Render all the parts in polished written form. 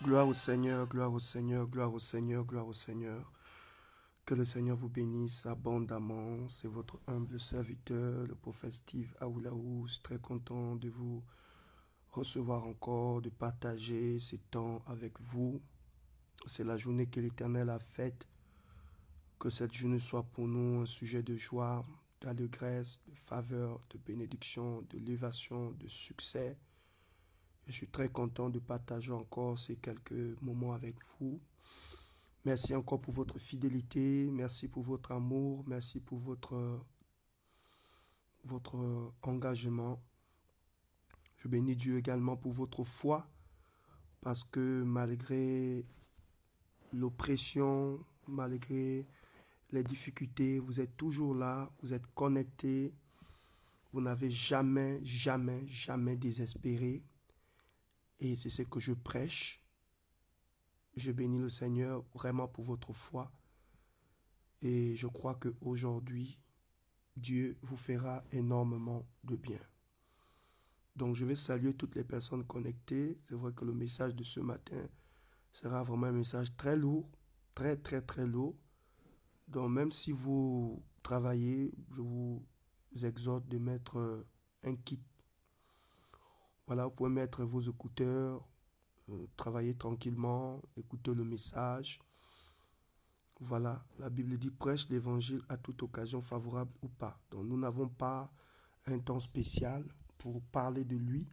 Gloire au Seigneur, gloire au Seigneur, gloire au Seigneur, gloire au Seigneur. Que le Seigneur vous bénisse abondamment. C'est votre humble serviteur, le prophète Steve Aoulaous. Très content de vous recevoir encore, de partager ces temps avec vous. C'est la journée que l'Éternel a faite. Que cette journée soit pour nous un sujet de joie, d'allégresse, de faveur, de bénédiction, de l'élévation, de succès. Je suis très content de partager encore ces quelques moments avec vous. Merci encore pour votre fidélité, merci pour votre amour, merci pour votre engagement. Je bénis Dieu également pour votre foi, parce que malgré l'oppression, malgré les difficultés, vous êtes toujours là, vous êtes connectés, vous n'avez jamais, jamais, jamais désespéré. Et c'est ce que je prêche. Je bénis le Seigneur vraiment pour votre foi. Et je crois qu'aujourd'hui, Dieu vous fera énormément de bien. Donc je vais saluer toutes les personnes connectées. C'est vrai que le message de ce matin sera vraiment un message très lourd, très très très lourd. Donc même si vous travaillez, je vous exhorte de mettre un kit. Voilà, vous pouvez mettre vos écouteurs, travailler tranquillement, écouter le message. Voilà, la Bible dit prêche l'évangile à toute occasion favorable ou pas. Donc nous n'avons pas un temps spécial pour parler de lui.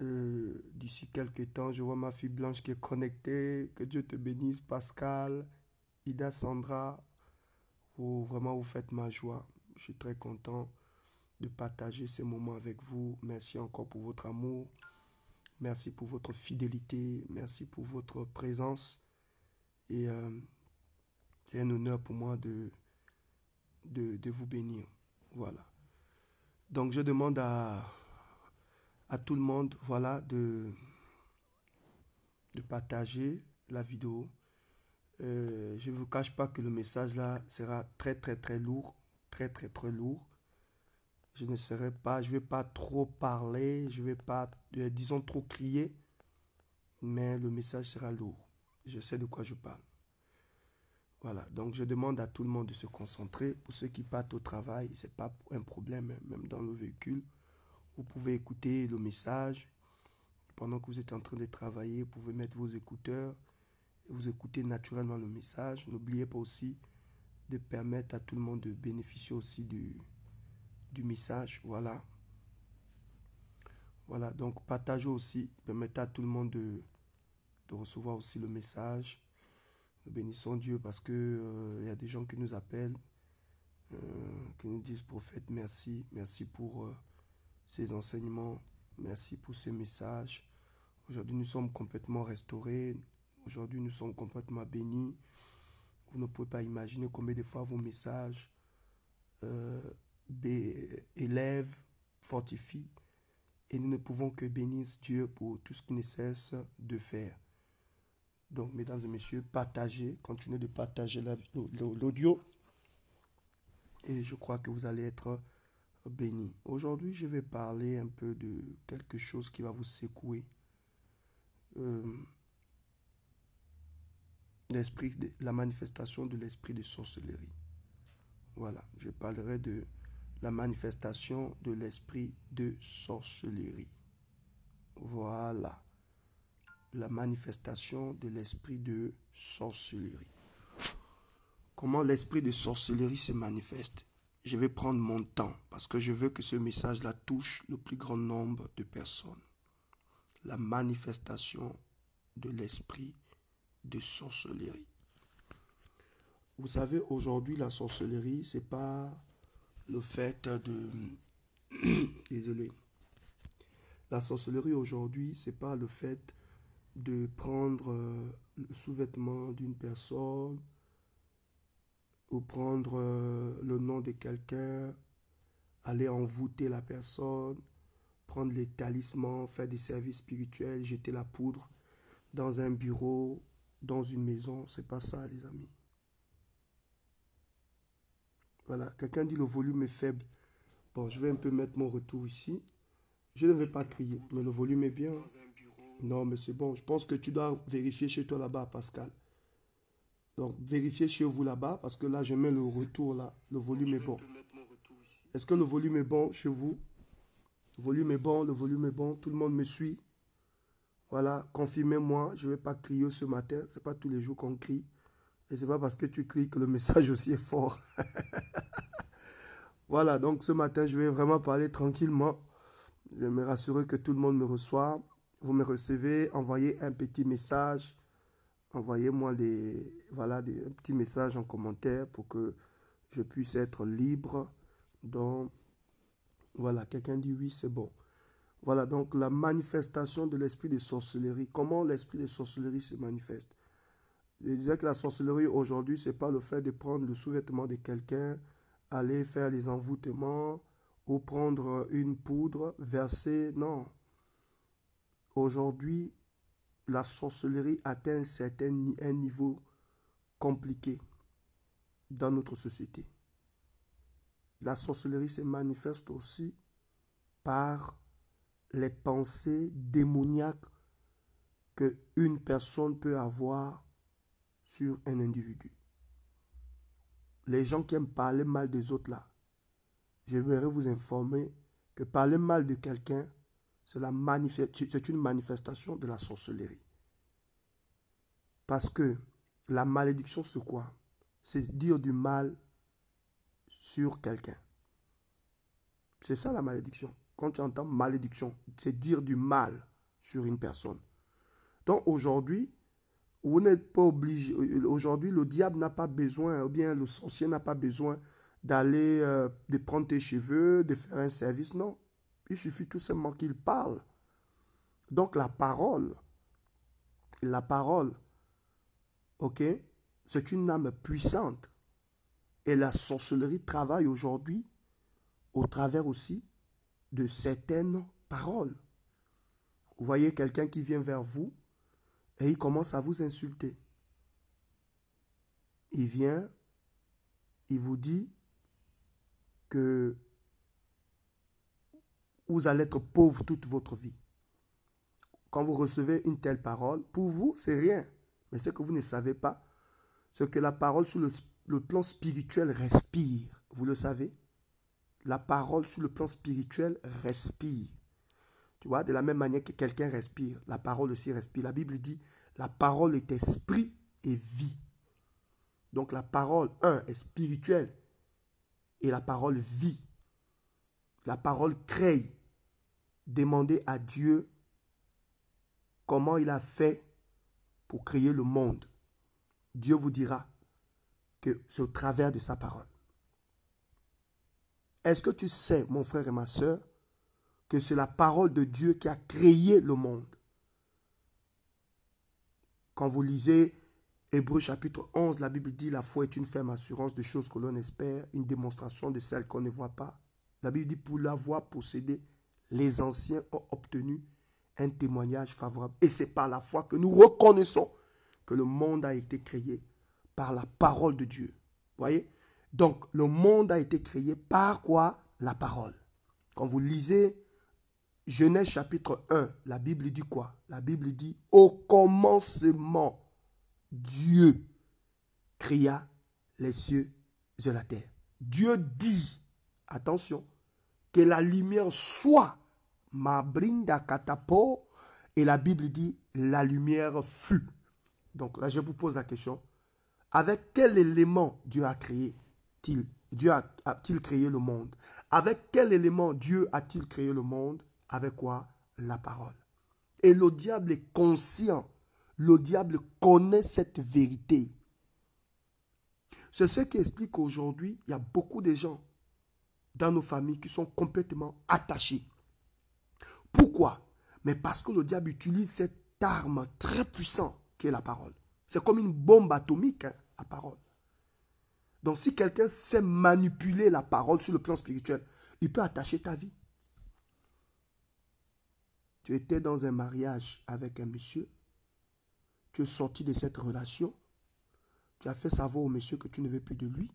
D'ici quelques temps, je vois ma fille Blanche qui est connectée. Que Dieu te bénisse, Pascal, Ida, Sandra. Vous, vraiment, vous faites ma joie. Je suis très content de partager ces moments avec vous. Merci encore pour votre amour. Merci pour votre fidélité. Merci pour votre présence. Et c'est un honneur pour moi de vous bénir. Voilà. Donc, je demande à tout le monde, voilà, de partager la vidéo. Je ne vous cache pas que le message là sera très très très lourd, très très très lourd. Je ne serai pas, je vais pas trop parler, je vais pas, disons trop crier, mais le message sera lourd. Je sais de quoi je parle. Voilà, donc je demande à tout le monde de se concentrer. Pour ceux qui partent au travail, c'est pas un problème, hein, même dans le véhicule. Vous pouvez écouter le message. Pendant que vous êtes en train de travailler, vous pouvez mettre vos écouteurs et vous écoutez naturellement le message. N'oubliez pas aussi de permettre à tout le monde de bénéficier aussi du message. Voilà. Voilà, donc partagez aussi, permettez à tout le monde de recevoir aussi le message. Nous bénissons Dieu parce que y a des gens qui nous appellent, qui nous disent prophète, merci, merci pour ces enseignements, merci pour ces messages. Aujourd'hui, nous sommes complètement restaurés. Aujourd'hui, nous sommes complètement bénis. Vous ne pouvez pas imaginer combien de fois vos messages euh, élèvent, fortifient. Et nous ne pouvons que bénir Dieu pour tout ce qu'il ne cesse de faire. Donc, mesdames et messieurs, partagez, continuez de partager l'audio. Et je crois que vous allez être bénis. Aujourd'hui, je vais parler un peu de quelque chose qui va vous secouer. Euh, la manifestation de l'esprit de sorcellerie. Voilà, je parlerai de la manifestation de l'esprit de sorcellerie. Voilà, la manifestation de l'esprit de sorcellerie. Comment l'esprit de sorcellerie se manifeste? Je vais prendre mon temps parce que je veux que ce message-là touche le plus grand nombre de personnes. La manifestation de l'esprit de sorcellerie. Vous savez, aujourd'hui, la sorcellerie, c'est pas le fait de... Désolé. La sorcellerie aujourd'hui, c'est pas le fait de prendre le sous-vêtement d'une personne ou prendre le nom de quelqu'un, aller envoûter la personne, prendre les talismans, faire des services spirituels, jeter la poudre dans un bureau, dans une maison. C'est pas ça, les amis. Voilà, quelqu'un dit le volume est faible. Bon, je vais un peu mettre mon retour ici. Je ne vais pas crier, mais le volume est bien. Non, mais c'est bon. Je pense que tu dois vérifier chez toi là-bas, Pascal. Donc, vérifiez chez vous là-bas, parce que là, je mets le retour là. Le volume est bon. Est-ce que le volume est bon chez vous? Le volume est bon, le volume est bon. Tout le monde me suit. Voilà, confirmez-moi. Je ne vais pas crier ce matin. Ce n'est pas tous les jours qu'on crie. Et ce n'est pas parce que tu cries que le message aussi est fort. Voilà, donc ce matin, je vais vraiment parler tranquillement. Je vais me rassurer que tout le monde me reçoit. Vous me recevez, envoyez un petit message. Envoyez-moi un petit message en commentaire pour que je puisse être libre. Donc, voilà, quelqu'un dit oui, c'est bon. Voilà, donc la manifestation de l'esprit de sorcellerie. Comment l'esprit de sorcellerie se manifeste? Je disais que la sorcellerie aujourd'hui, ce n'est pas le fait de prendre le sous-vêtement de quelqu'un, aller faire les envoûtements ou prendre une poudre, verser. Non. Aujourd'hui, la sorcellerie atteint un niveau compliqué dans notre société. La sorcellerie se manifeste aussi par les pensées démoniaques qu'une personne peut avoir sur un individu. Les gens qui aiment parler mal des autres là, je voudrais vous informer que parler mal de quelqu'un, c'est une manifestation de la sorcellerie. Parce que la malédiction, c'est quoi? C'est dire du mal sur quelqu'un. C'est ça la malédiction. Quand tu entends malédiction, c'est dire du mal sur une personne. Donc aujourd'hui, vous n'êtes pas obligé. Aujourd'hui, le diable n'a pas besoin, ou bien le sorcier n'a pas besoin d'aller, de prendre tes cheveux, de faire un service. Non. Il suffit tout simplement qu'il parle. Donc la parole, ok, c'est une âme puissante. Et la sorcellerie travaille aujourd'hui au travers aussi de certaines paroles. Vous voyez quelqu'un qui vient vers vous et il commence à vous insulter. Il vient, il vous dit que vous allez être pauvre toute votre vie. Quand vous recevez une telle parole, pour vous, c'est rien. Mais ce que vous ne savez pas, c'est que la parole sur le plan spirituel respire. Vous le savez? La parole sur le plan spirituel respire. Tu vois, de la même manière que quelqu'un respire, la parole aussi respire. La Bible dit, la parole est esprit et vie. Donc la parole, est spirituelle et la parole vit. La parole crée. Demandez à Dieu comment il a fait pour créer le monde. Dieu vous dira que c'est au travers de sa parole. Est-ce que tu sais, mon frère et ma soeur, que c'est la parole de Dieu qui a créé le monde? Quand vous lisez Hébreux chapitre 11, la Bible dit la foi est une ferme assurance de choses que l'on espère, une démonstration de celles qu'on ne voit pas. La Bible dit pour l'avoir possédé, les anciens ont obtenu un témoignage favorable. Et c'est par la foi que nous reconnaissons que le monde a été créé par la parole de Dieu. Vous voyez? Donc, le monde a été créé par quoi? La parole. Quand vous lisez Genèse chapitre 1, la Bible dit quoi? La Bible dit, au commencement, Dieu créa les cieux et la terre. Dieu dit, attention, que la lumière soit. Mabrinda katapo. Et la Bible dit, la lumière fut. Donc là, je vous pose la question. Avec quel élément Dieu a créé-t-il? Dieu a-t-il créé le monde? Avec quel élément Dieu a-t-il créé le monde? Avec quoi? La parole. Et le diable est conscient. Le diable connaît cette vérité. C'est ce qui explique qu'aujourd'hui, il y a beaucoup de gens dans nos familles qui sont complètement attachés. Pourquoi? Mais parce que le diable utilise cette arme très puissante qui est la parole. C'est comme une bombe atomique, la parole. Donc si quelqu'un sait manipuler la parole sur le plan spirituel, il peut attacher ta vie. Tu étais dans un mariage avec un monsieur, tu es sorti de cette relation, tu as fait savoir au monsieur que tu ne veux plus de lui,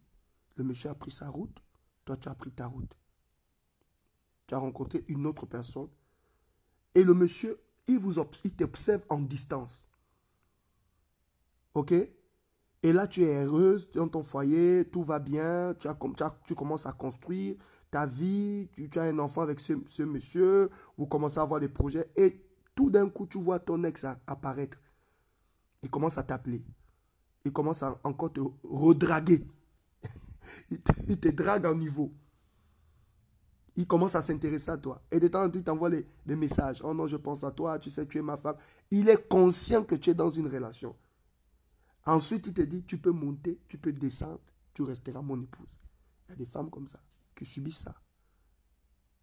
le monsieur a pris sa route, toi tu as pris ta route. Tu as rencontré une autre personne et le monsieur il t'observe en distance. Ok? Et là, tu es heureuse dans ton foyer, tout va bien, tu commences à construire ta vie, tu as un enfant avec ce monsieur, vous commencez à avoir des projets et tout d'un coup, tu vois ton ex apparaître. Il commence à t'appeler. Il commence à encore te redraguer. Il te drague en niveau. Il commence à s'intéresser à toi. Et de temps en temps, il t'envoie des messages. Oh non, je pense à toi, tu sais, tu es ma femme. Il est conscient que tu es dans une relation. Ensuite, il te dit, tu peux monter, tu peux descendre, tu resteras mon épouse. Il y a des femmes comme ça, qui subissent ça.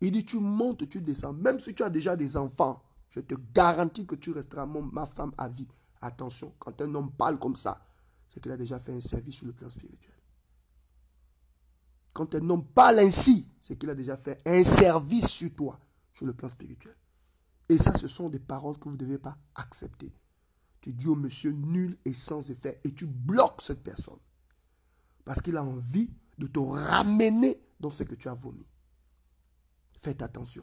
Il dit, tu montes, tu descends. Même si tu as déjà des enfants, je te garantis que tu resteras ma femme à vie. Attention, quand un homme parle comme ça, c'est qu'il a déjà fait un service sur le plan spirituel. Quand un homme parle ainsi, c'est qu'il a déjà fait un service sur toi, sur le plan spirituel. Et ça, ce sont des paroles que vous ne devez pas accepter. Tu dis au monsieur nul et sans effet et tu bloques cette personne. Parce qu'il a envie de te ramener dans ce que tu as vomi. Faites attention.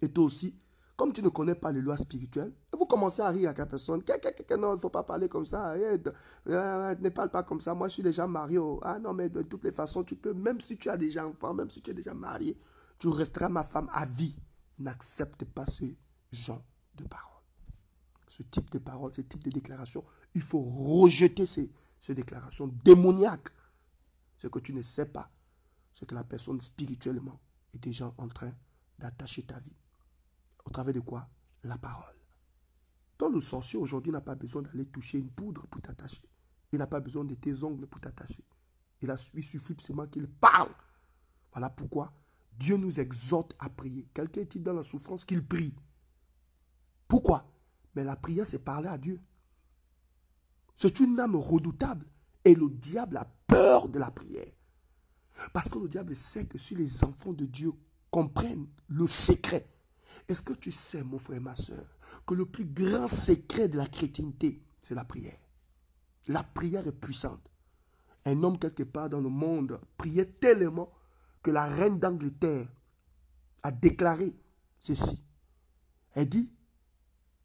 Et toi aussi, comme tu ne connais pas les lois spirituelles, vous commencez à rire avec la personne. Non, il ne faut pas parler comme ça. Ne parle pas comme ça. Moi, je suis déjà marié. Ah non, mais de toutes les façons, tu peux, même si tu as déjà enfant, même si tu es déjà marié, tu resteras ma femme à vie. N'accepte pas ce genre de paroles. Ce type de paroles, ce type de déclarations, il faut rejeter ces déclarations démoniaques. Ce que tu ne sais pas, c'est que la personne spirituellement est déjà en train d'attacher ta vie. Au travers de quoi? La parole. Donc le sorcier aujourd'hui n'a pas besoin d'aller toucher une poudre pour t'attacher. Il n'a pas besoin de tes ongles pour t'attacher. Il suffit seulement qu'il parle. Voilà pourquoi Dieu nous exhorte à prier. Quelqu'un est-il dans la souffrance qu'il prie? Pourquoi? Mais la prière, c'est parler à Dieu. C'est une âme redoutable. Et le diable a peur de la prière. Parce que le diable sait que si les enfants de Dieu comprennent le secret, est-ce que tu sais, mon frère et ma soeur, que le plus grand secret de la chrétienté, c'est la prière. La prière est puissante. Un homme quelque part dans le monde priait tellement que la reine d'Angleterre a déclaré ceci. Elle dit,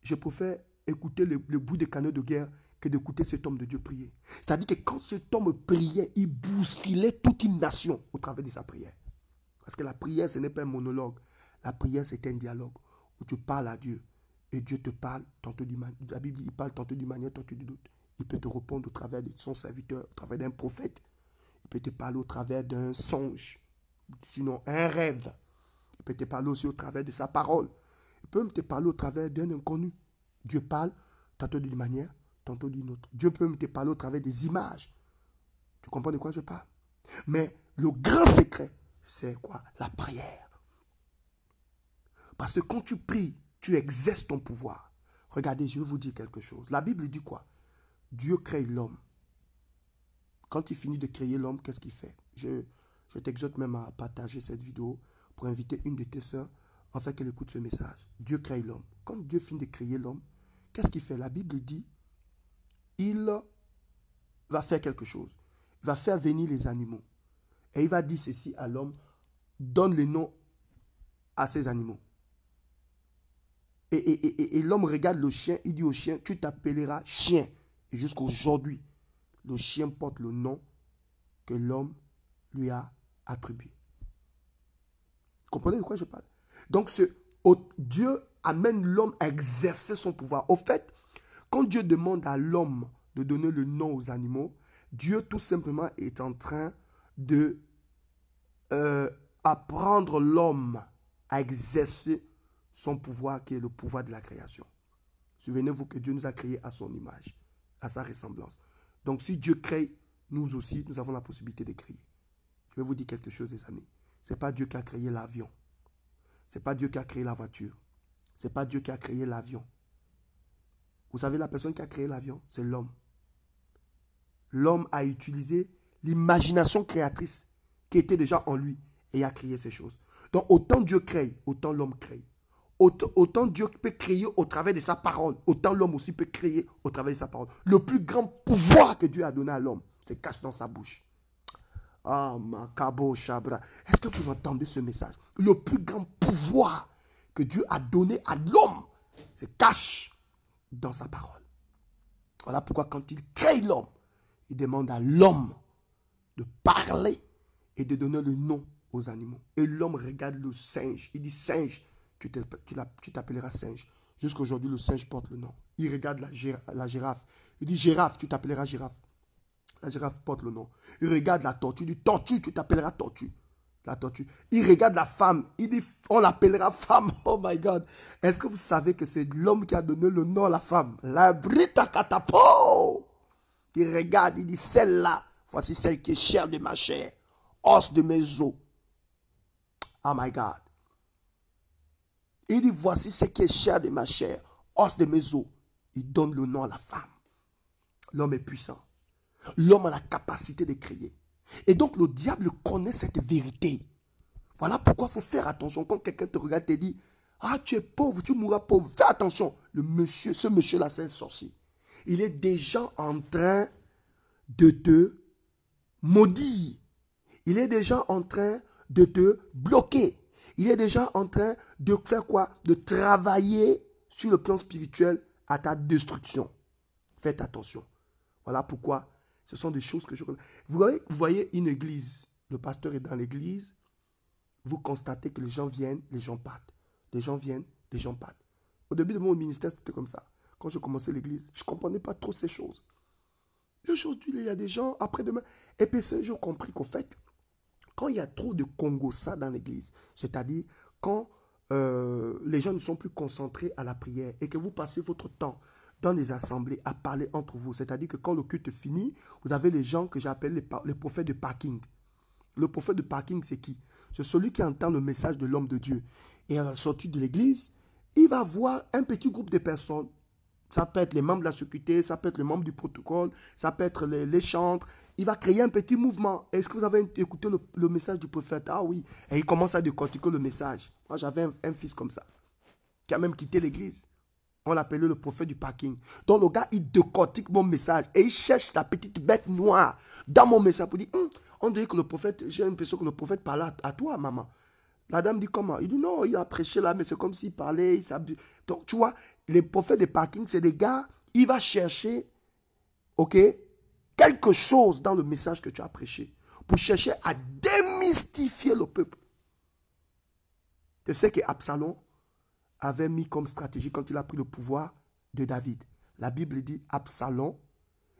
je préfère écouter le bruit des canons de guerre que d'écouter cet homme de Dieu prier. C'est-à-dire que quand cet homme priait, il bousculait toute une nation au travers de sa prière. Parce que la prière, ce n'est pas un monologue. La prière, c'est un dialogue où tu parles à Dieu. Et Dieu te parle, tantôt la Bible dit, il parle tantôt d'une manière, tantôt d'une autre. Il peut te répondre au travers de son serviteur, au travers d'un prophète. Il peut te parler au travers d'un songe, sinon un rêve. Il peut te parler aussi au travers de sa parole. Il peut même te parler au travers d'un inconnu. Dieu parle tantôt d'une manière, tantôt d'une autre. Dieu peut même te parler au travers des images. Tu comprends de quoi je parle? Mais le grand secret, c'est quoi? La prière. Parce que quand tu pries, tu exerces ton pouvoir. Regardez, je vais vous dire quelque chose. La Bible dit quoi? Dieu crée l'homme. Quand il finit de créer l'homme, qu'est-ce qu'il fait? Je t'exhorte même à partager cette vidéo pour inviter une de tes sœurs afin qu'elle écoute ce message. Dieu crée l'homme. Quand Dieu finit de créer l'homme, qu'est-ce qu'il fait? La Bible dit, il va faire quelque chose. Il va faire venir les animaux. Et il va dire ceci à l'homme, donne les noms à ces animaux. Et l'homme regarde le chien, il dit au chien, tu t'appelleras chien. Et jusqu'à aujourd'hui, le chien porte le nom que l'homme lui a attribué. Comprenez de quoi je parle? Donc, Dieu amène l'homme à exercer son pouvoir. Au fait, quand Dieu demande à l'homme de donner le nom aux animaux, Dieu tout simplement est en train de apprendre l'homme à exercer son pouvoir qui est le pouvoir de la création. Souvenez-vous que Dieu nous a créés à son image, à sa ressemblance. Donc si Dieu crée, nous aussi, nous avons la possibilité de créer. Je vais vous dire quelque chose, les amis. Ce n'est pas Dieu qui a créé l'avion. Ce n'est pas Dieu qui a créé la voiture. Ce n'est pas Dieu qui a créé l'avion. Vous savez, la personne qui a créé l'avion, c'est l'homme. L'homme a utilisé l'imagination créatrice qui était déjà en lui et a créé ces choses. Donc autant Dieu crée, autant l'homme crée. Autant Dieu peut créer au travers de sa parole, autant l'homme aussi peut créer au travers de sa parole. Le plus grand pouvoir que Dieu a donné à l'homme, c'est caché dans sa bouche. Ah, Makabo Shabra. Est-ce que vous entendez ce message? Le plus grand pouvoir que Dieu a donné à l'homme, se cache dans sa parole. Voilà pourquoi quand il crée l'homme, il demande à l'homme de parler et de donner le nom aux animaux. Et l'homme regarde le singe. Il dit, singe, tu t'appelleras singe. Jusqu'aujourd'hui, le singe porte le nom. Il regarde la girafe. Il dit, girafe, tu t'appelleras girafe. La girafe porte le nom. Il regarde la tortue. Il dit, tortue, tu t'appelleras tortue. La tortue. Il regarde la femme. Il dit, on l'appellera femme. Oh my God. Est-ce que vous savez que c'est l'homme qui a donné le nom à la femme? La Brita Katapo. Il regarde, il dit, celle-là, voici celle qui est chair de ma chair, os de mes os. Oh my God. Il dit, voici ce qui est chair de ma chair, os de mes os. Il donne le nom à la femme. L'homme est puissant. L'homme a la capacité de créer. Et donc le diable connaît cette vérité. Voilà pourquoi il faut faire attention. Quand quelqu'un te regarde et te dit, ah, tu es pauvre, tu mourras pauvre. Fais attention. Ce monsieur-là, c'est un sorcier. Il est déjà en train de te maudire. Il est déjà en train de te bloquer. Il est déjà en train de faire quoi? De travailler sur le plan spirituel à ta destruction. Faites attention. Voilà pourquoi ce sont des choses que je connais. Vous voyez une église. Le pasteur est dans l'église. Vous constatez que les gens viennent, les gens partent. Les gens viennent, les gens partent. Au début de mon ministère, c'était comme ça. Quand je commençais l'église, je ne comprenais pas trop ces choses. Aujourd'hui, il y a des gens, après-demain. Et puis, j'ai compris qu'au fait, quand il y a trop de Congossa dans l'église, c'est-à-dire quand les gens ne sont plus concentrés à la prière et que vous passez votre temps dans les assemblées à parler entre vous, c'est-à-dire que quand le culte finit, vous avez les gens que j'appelle les prophètes de parking. Le prophète de parking, c'est qui? C'est celui qui entend le message de l'homme de Dieu. Et à la sortie de l'église, il va voir un petit groupe de personnes. Ça peut être les membres de la sécurité, ça peut être les membres du protocole, ça peut être les chantres. Il va créer un petit mouvement. Est-ce que vous avez écouté le message du prophète? Ah oui. Et il commence à décortiquer le message. Moi, j'avais un fils comme ça, qui a même quitté l'église. On l'appelait le prophète du parking. Donc le gars, il décortique mon message et il cherche la petite bête noire dans mon message pour dire, on dirait que le prophète, j'ai l'impression que le prophète parlait à toi, maman. La dame dit comment? Il dit non, il a prêché là, mais c'est comme s'il parlait. Donc tu vois, les prophètes de parking, c'est des gars, il va chercher, ok, quelque chose dans le message que tu as prêché pour chercher à démystifier le peuple. Tu sais qu'Absalom avait mis comme stratégie quand il a pris le pouvoir de David. La Bible dit Absalom,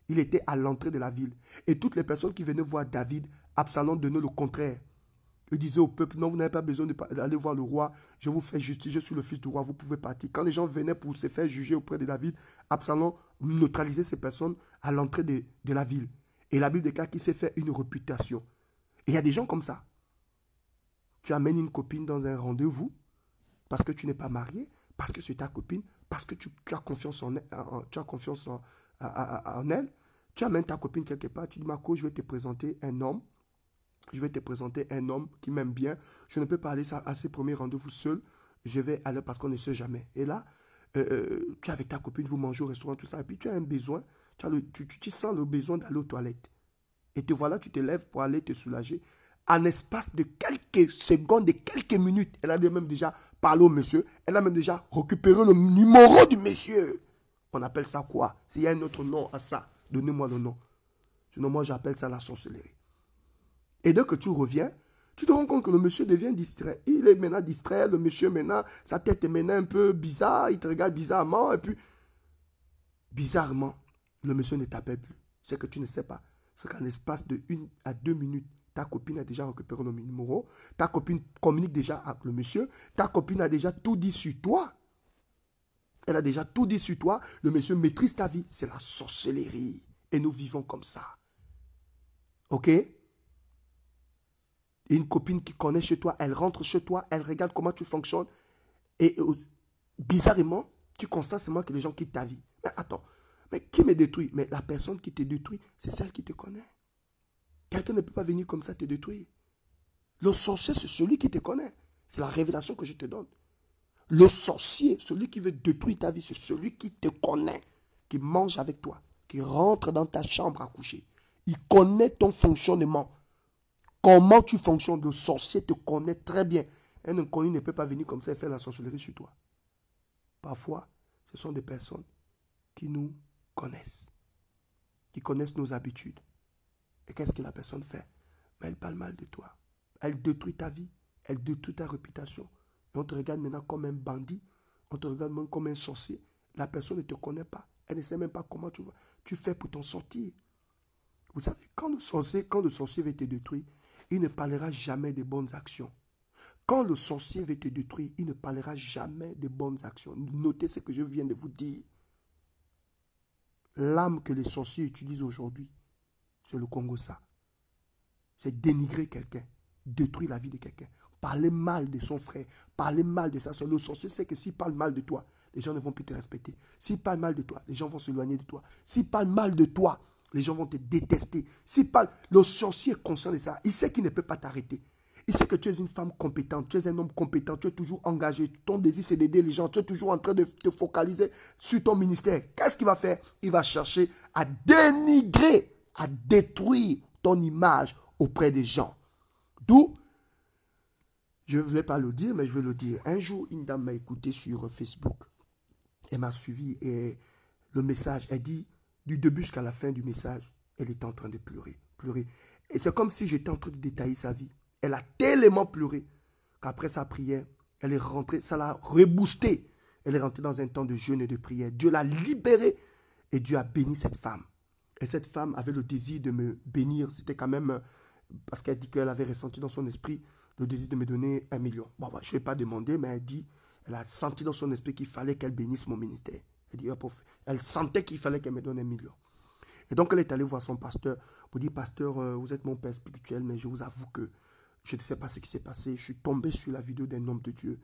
il était à l'entrée de la ville. Et toutes les personnes qui venaient voir David, Absalom donnait le contraire. Il disait au peuple, non, vous n'avez pas besoin d'aller voir le roi, je vous fais justice, je suis le fils du roi, vous pouvez partir. Quand les gens venaient pour se faire juger auprès de David, Absalom neutralisait ces personnes à l'entrée de la ville. Et la Bible déclare qu'il s'est fait une réputation. Et il y a des gens comme ça. Tu amènes une copine dans un rendez-vous, parce que tu n'es pas marié, parce que c'est ta copine, parce que tu as confiance en elle. Tu amènes ta copine quelque part, tu dis, Marco, je vais te présenter un homme. Je vais te présenter un homme qui m'aime bien. Je ne peux pas aller à ces premiers rendez-vous seul. Je vais aller parce qu'on ne sait jamais. Et là, tu es avec ta copine, vous mangez au restaurant, tout ça. Et puis tu as un besoin. Tu sens le besoin d'aller aux toilettes. Et te voilà, tu te lèves pour aller te soulager. En espace de quelques secondes, de quelques minutes, elle a même déjà parlé au monsieur. Elle a même déjà récupéré le numéro du monsieur. On appelle ça quoi? S'il y a un autre nom à ça, donnez-moi le nom. Sinon, moi, j'appelle ça la sorcellerie. Et dès que tu reviens, tu te rends compte que le monsieur devient distrait. Il est maintenant distrait, le monsieur maintenant, sa tête est maintenant un peu bizarre, il te regarde bizarrement, et puis, bizarrement, le monsieur ne t'appelle plus. C'est que tu ne sais pas. C'est qu'en l'espace de 1 à 2 minutes, ta copine a déjà récupéré le numéro, ta copine communique déjà avec le monsieur, ta copine a déjà tout dit sur toi. Elle a déjà tout dit sur toi, le monsieur maîtrise ta vie. C'est la sorcellerie. Et nous vivons comme ça. Ok? Et une copine qui connaît chez toi, elle rentre chez toi, elle regarde comment tu fonctionnes. Et bizarrement, tu constates seulement que les gens quittent ta vie. Mais attends, mais qui me détruit? Mais la personne qui te détruit, c'est celle qui te connaît. Quelqu'un ne peut pas venir comme ça te détruire. Le sorcier, c'est celui qui te connaît. C'est la révélation que je te donne. Le sorcier, celui qui veut détruire ta vie, c'est celui qui te connaît, qui mange avec toi, qui rentre dans ta chambre à coucher. Il connaît ton fonctionnement. Comment tu fonctionnes, le sorcier te connaît très bien. Un inconnu ne peut pas venir comme ça et faire la sorcellerie sur toi. Parfois, ce sont des personnes qui nous connaissent, qui connaissent nos habitudes. Et qu'est-ce que la personne fait? Mais elle parle mal de toi. Elle détruit ta vie, elle détruit ta réputation. Et on te regarde maintenant comme un bandit, on te regarde même comme un sorcier. La personne ne te connaît pas. Elle ne sait même pas comment tu fais pour t'en sortir. Vous savez, quand le sorcier veut te détruire, il ne parlera jamais des bonnes actions. Quand le sorcier veut te détruire, il ne parlera jamais des bonnes actions. Notez ce que je viens de vous dire. L'âme que les sorciers utilisent aujourd'hui, c'est le Congo ça. C'est dénigrer quelqu'un, détruire la vie de quelqu'un, parler mal de son frère, parler mal de sa soeur. Le sorcier sait que s'il parle mal de toi, les gens ne vont plus te respecter. S'il parle mal de toi, les gens vont s'éloigner de toi. S'il parle mal de toi, les gens vont te détester. Le sorcier est conscient de ça. Il sait qu'il ne peut pas t'arrêter. Il sait que tu es une femme compétente, tu es un homme compétent, tu es toujours engagé. Ton désir, c'est d'aider les gens. Tu es toujours en train de te focaliser sur ton ministère. Qu'est-ce qu'il va faire? Il va chercher à dénigrer, à détruire ton image auprès des gens. D'où, je ne vais pas le dire, mais je vais le dire. Un jour, une dame m'a écouté sur Facebook. Elle m'a suivi et le message, elle dit, du début jusqu'à la fin du message, elle était en train de pleurer. Et c'est comme si j'étais en train de détailler sa vie. Elle a tellement pleuré qu'après sa prière, elle est rentrée, ça l'a reboosté. Elle est rentrée dans un temps de jeûne et de prière. Dieu l'a libérée et Dieu a béni cette femme. Et cette femme avait le désir de me bénir. C'était quand même parce qu'elle dit qu'elle avait ressenti dans son esprit le désir de me donner 1 million. Bon, je ne vais pas demander, mais elle a senti dans son esprit qu'il fallait qu'elle bénisse mon ministère. Elle sentait qu'il fallait qu'elle me donne 1 million. Et donc elle est allée voir son pasteur pour dire, pasteur, vous êtes mon père spirituel, mais je vous avoue que je ne sais pas ce qui s'est passé. Je suis tombé sur la vidéo d'un homme de Dieu.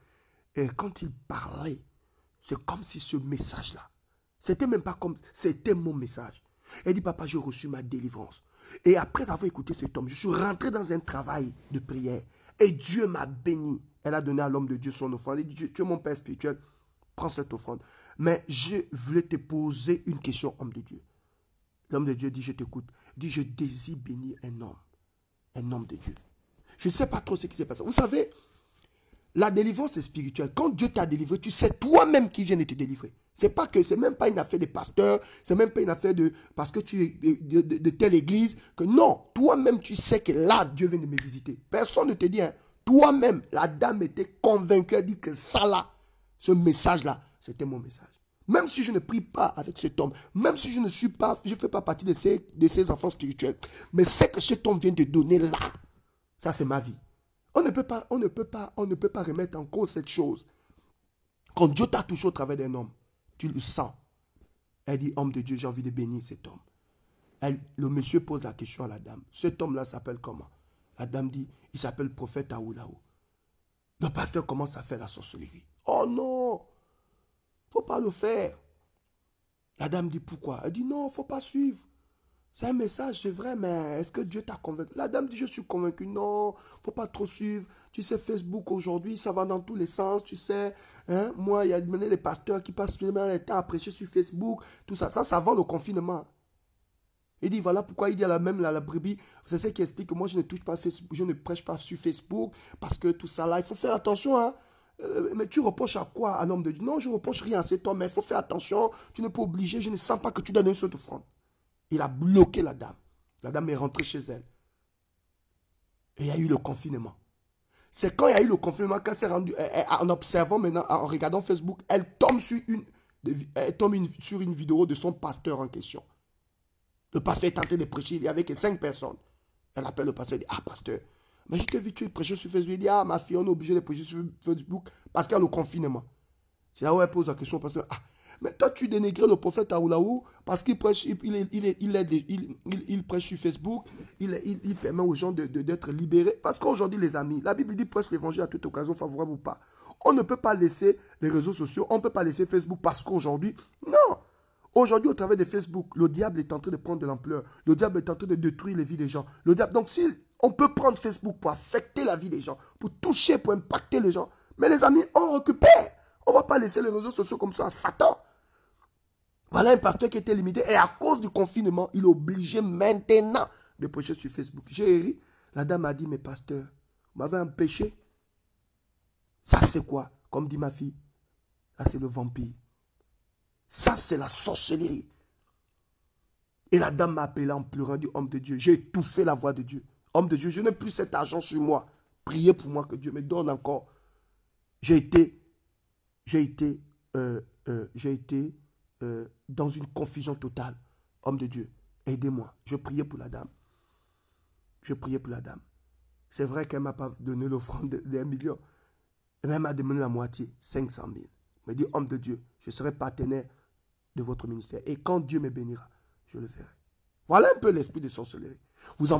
Et quand il parlait, c'est comme si ce message-là, c'était même pas comme, c'était mon message. Elle dit, papa, j'ai reçu ma délivrance. Et après avoir écouté cet homme, je suis rentré dans un travail de prière. Et Dieu m'a béni. Elle a donné à l'homme de Dieu son offrande. Elle dit, tu es mon père spirituel, prends cette offrande. Mais je voulais te poser une question, homme de Dieu. L'homme de Dieu dit, je t'écoute. Il dit, je désire bénir un homme de Dieu. Je ne sais pas trop ce qui s'est passé. Vous savez, la délivrance est spirituelle. Quand Dieu t'a délivré, tu sais toi-même qui vient de te délivrer. C'est même pas une affaire de pasteur, c'est même pas une affaire de parce que tu es de telle église que non, toi-même tu sais que là Dieu vient de me visiter. Personne ne te dit, hein. Toi-même, la dame était convaincue, elle dit que ça là, ce message-là, c'était mon message. Même si je ne prie pas avec cet homme, même si je ne fais pas partie de ces enfants spirituels, mais c'est que cet homme vient de donner là. Ça, c'est ma vie. On ne peut pas remettre en cause cette chose. Quand Dieu t'a touché au travers d'un homme, tu le sens. Elle dit, homme de Dieu, j'ai envie de bénir cet homme. Le monsieur pose la question à la dame. Cet homme-là s'appelle comment? La dame dit, il s'appelle prophète Aoulaou. Le pasteur commence à faire la sorcellerie. Oh non, faut pas le faire. La dame dit, pourquoi? Elle dit, non, faut pas suivre. C'est un message, c'est vrai, mais est-ce que Dieu t'a convaincu? La dame dit, je suis convaincu. Non, faut pas trop suivre. Tu sais, Facebook aujourd'hui, ça va dans tous les sens, tu sais. Hein? Moi, il y a les pasteurs qui passent le temps à prêcher sur Facebook. Tout ça, ça vend le confinement. Il dit, voilà pourquoi il dit à la brebis, c'est ce qui explique que moi, je ne touche pas Facebook, je ne prêche pas sur Facebook, parce que tout ça là, il faut faire attention, hein. Mais tu reproches à quoi à l'homme de Dieu? Non, je ne reproche rien à cet homme, mais il faut faire attention. Tu n'es pas obligé, je ne sens pas que tu donnes une seule offrande. Il a bloqué la dame. La dame est rentrée chez elle. Et il y a eu le confinement. C'est quand il y a eu le confinement qu'elle s'est rendue, en observant maintenant, en regardant Facebook, elle tombe sur une vidéo de son pasteur en question. Le pasteur est en train de prêcher, il n'y avait que 5 personnes. Elle appelle le pasteur et dit, ah pasteur, mais je t'ai vu, tu prêches sur Facebook. Il dit, ah ma fille, on est obligé de prêcher sur Facebook parce qu'il y a le confinement. C'est là où elle pose la question au pasteur, ah, mais toi, tu dénigres le prophète Aoulaou parce qu'il prêche, il prêche sur Facebook, il permet aux gens d'être libérés. Parce qu'aujourd'hui, les amis, la Bible dit prêche l'évangile à toute occasion, favorable ou pas. On ne peut pas laisser les réseaux sociaux, on ne peut pas laisser Facebook parce qu'aujourd'hui, non. Aujourd'hui, au travers de Facebook, le diable est en train de prendre de l'ampleur. Le diable est en train de détruire les vies des gens. Donc, si on peut prendre Facebook pour affecter la vie des gens, pour toucher, pour impacter les gens, mais les amis, on récupère. On ne va pas laisser les réseaux sociaux comme ça à Satan. Voilà un pasteur qui était limité et à cause du confinement, il est obligé maintenant de prêcher sur Facebook. J'ai ri. La dame a dit, mais pasteur, vous m'avez empêché. Ça c'est quoi? Comme dit ma fille. Là, c'est le vampire. Ça, c'est la sorcellerie. Et la dame m'a appelé en pleurant, dit, homme de Dieu, j'ai étouffé la voix de Dieu. Homme de Dieu, je n'ai plus cet argent sur moi. Priez pour moi que Dieu me donne encore. J'ai été dans une confusion totale. Homme de Dieu, aidez-moi. Je priais pour la dame. Je priais pour la dame. C'est vrai qu'elle ne m'a pas donné l'offrande d'1 million. Elle m'a demandé la moitié, 500 000. Elle m'a dit, homme de Dieu, je serai partenaire de votre ministère. Et quand Dieu me bénira, je le ferai. Voilà un peu l'esprit de sorcellerie. Il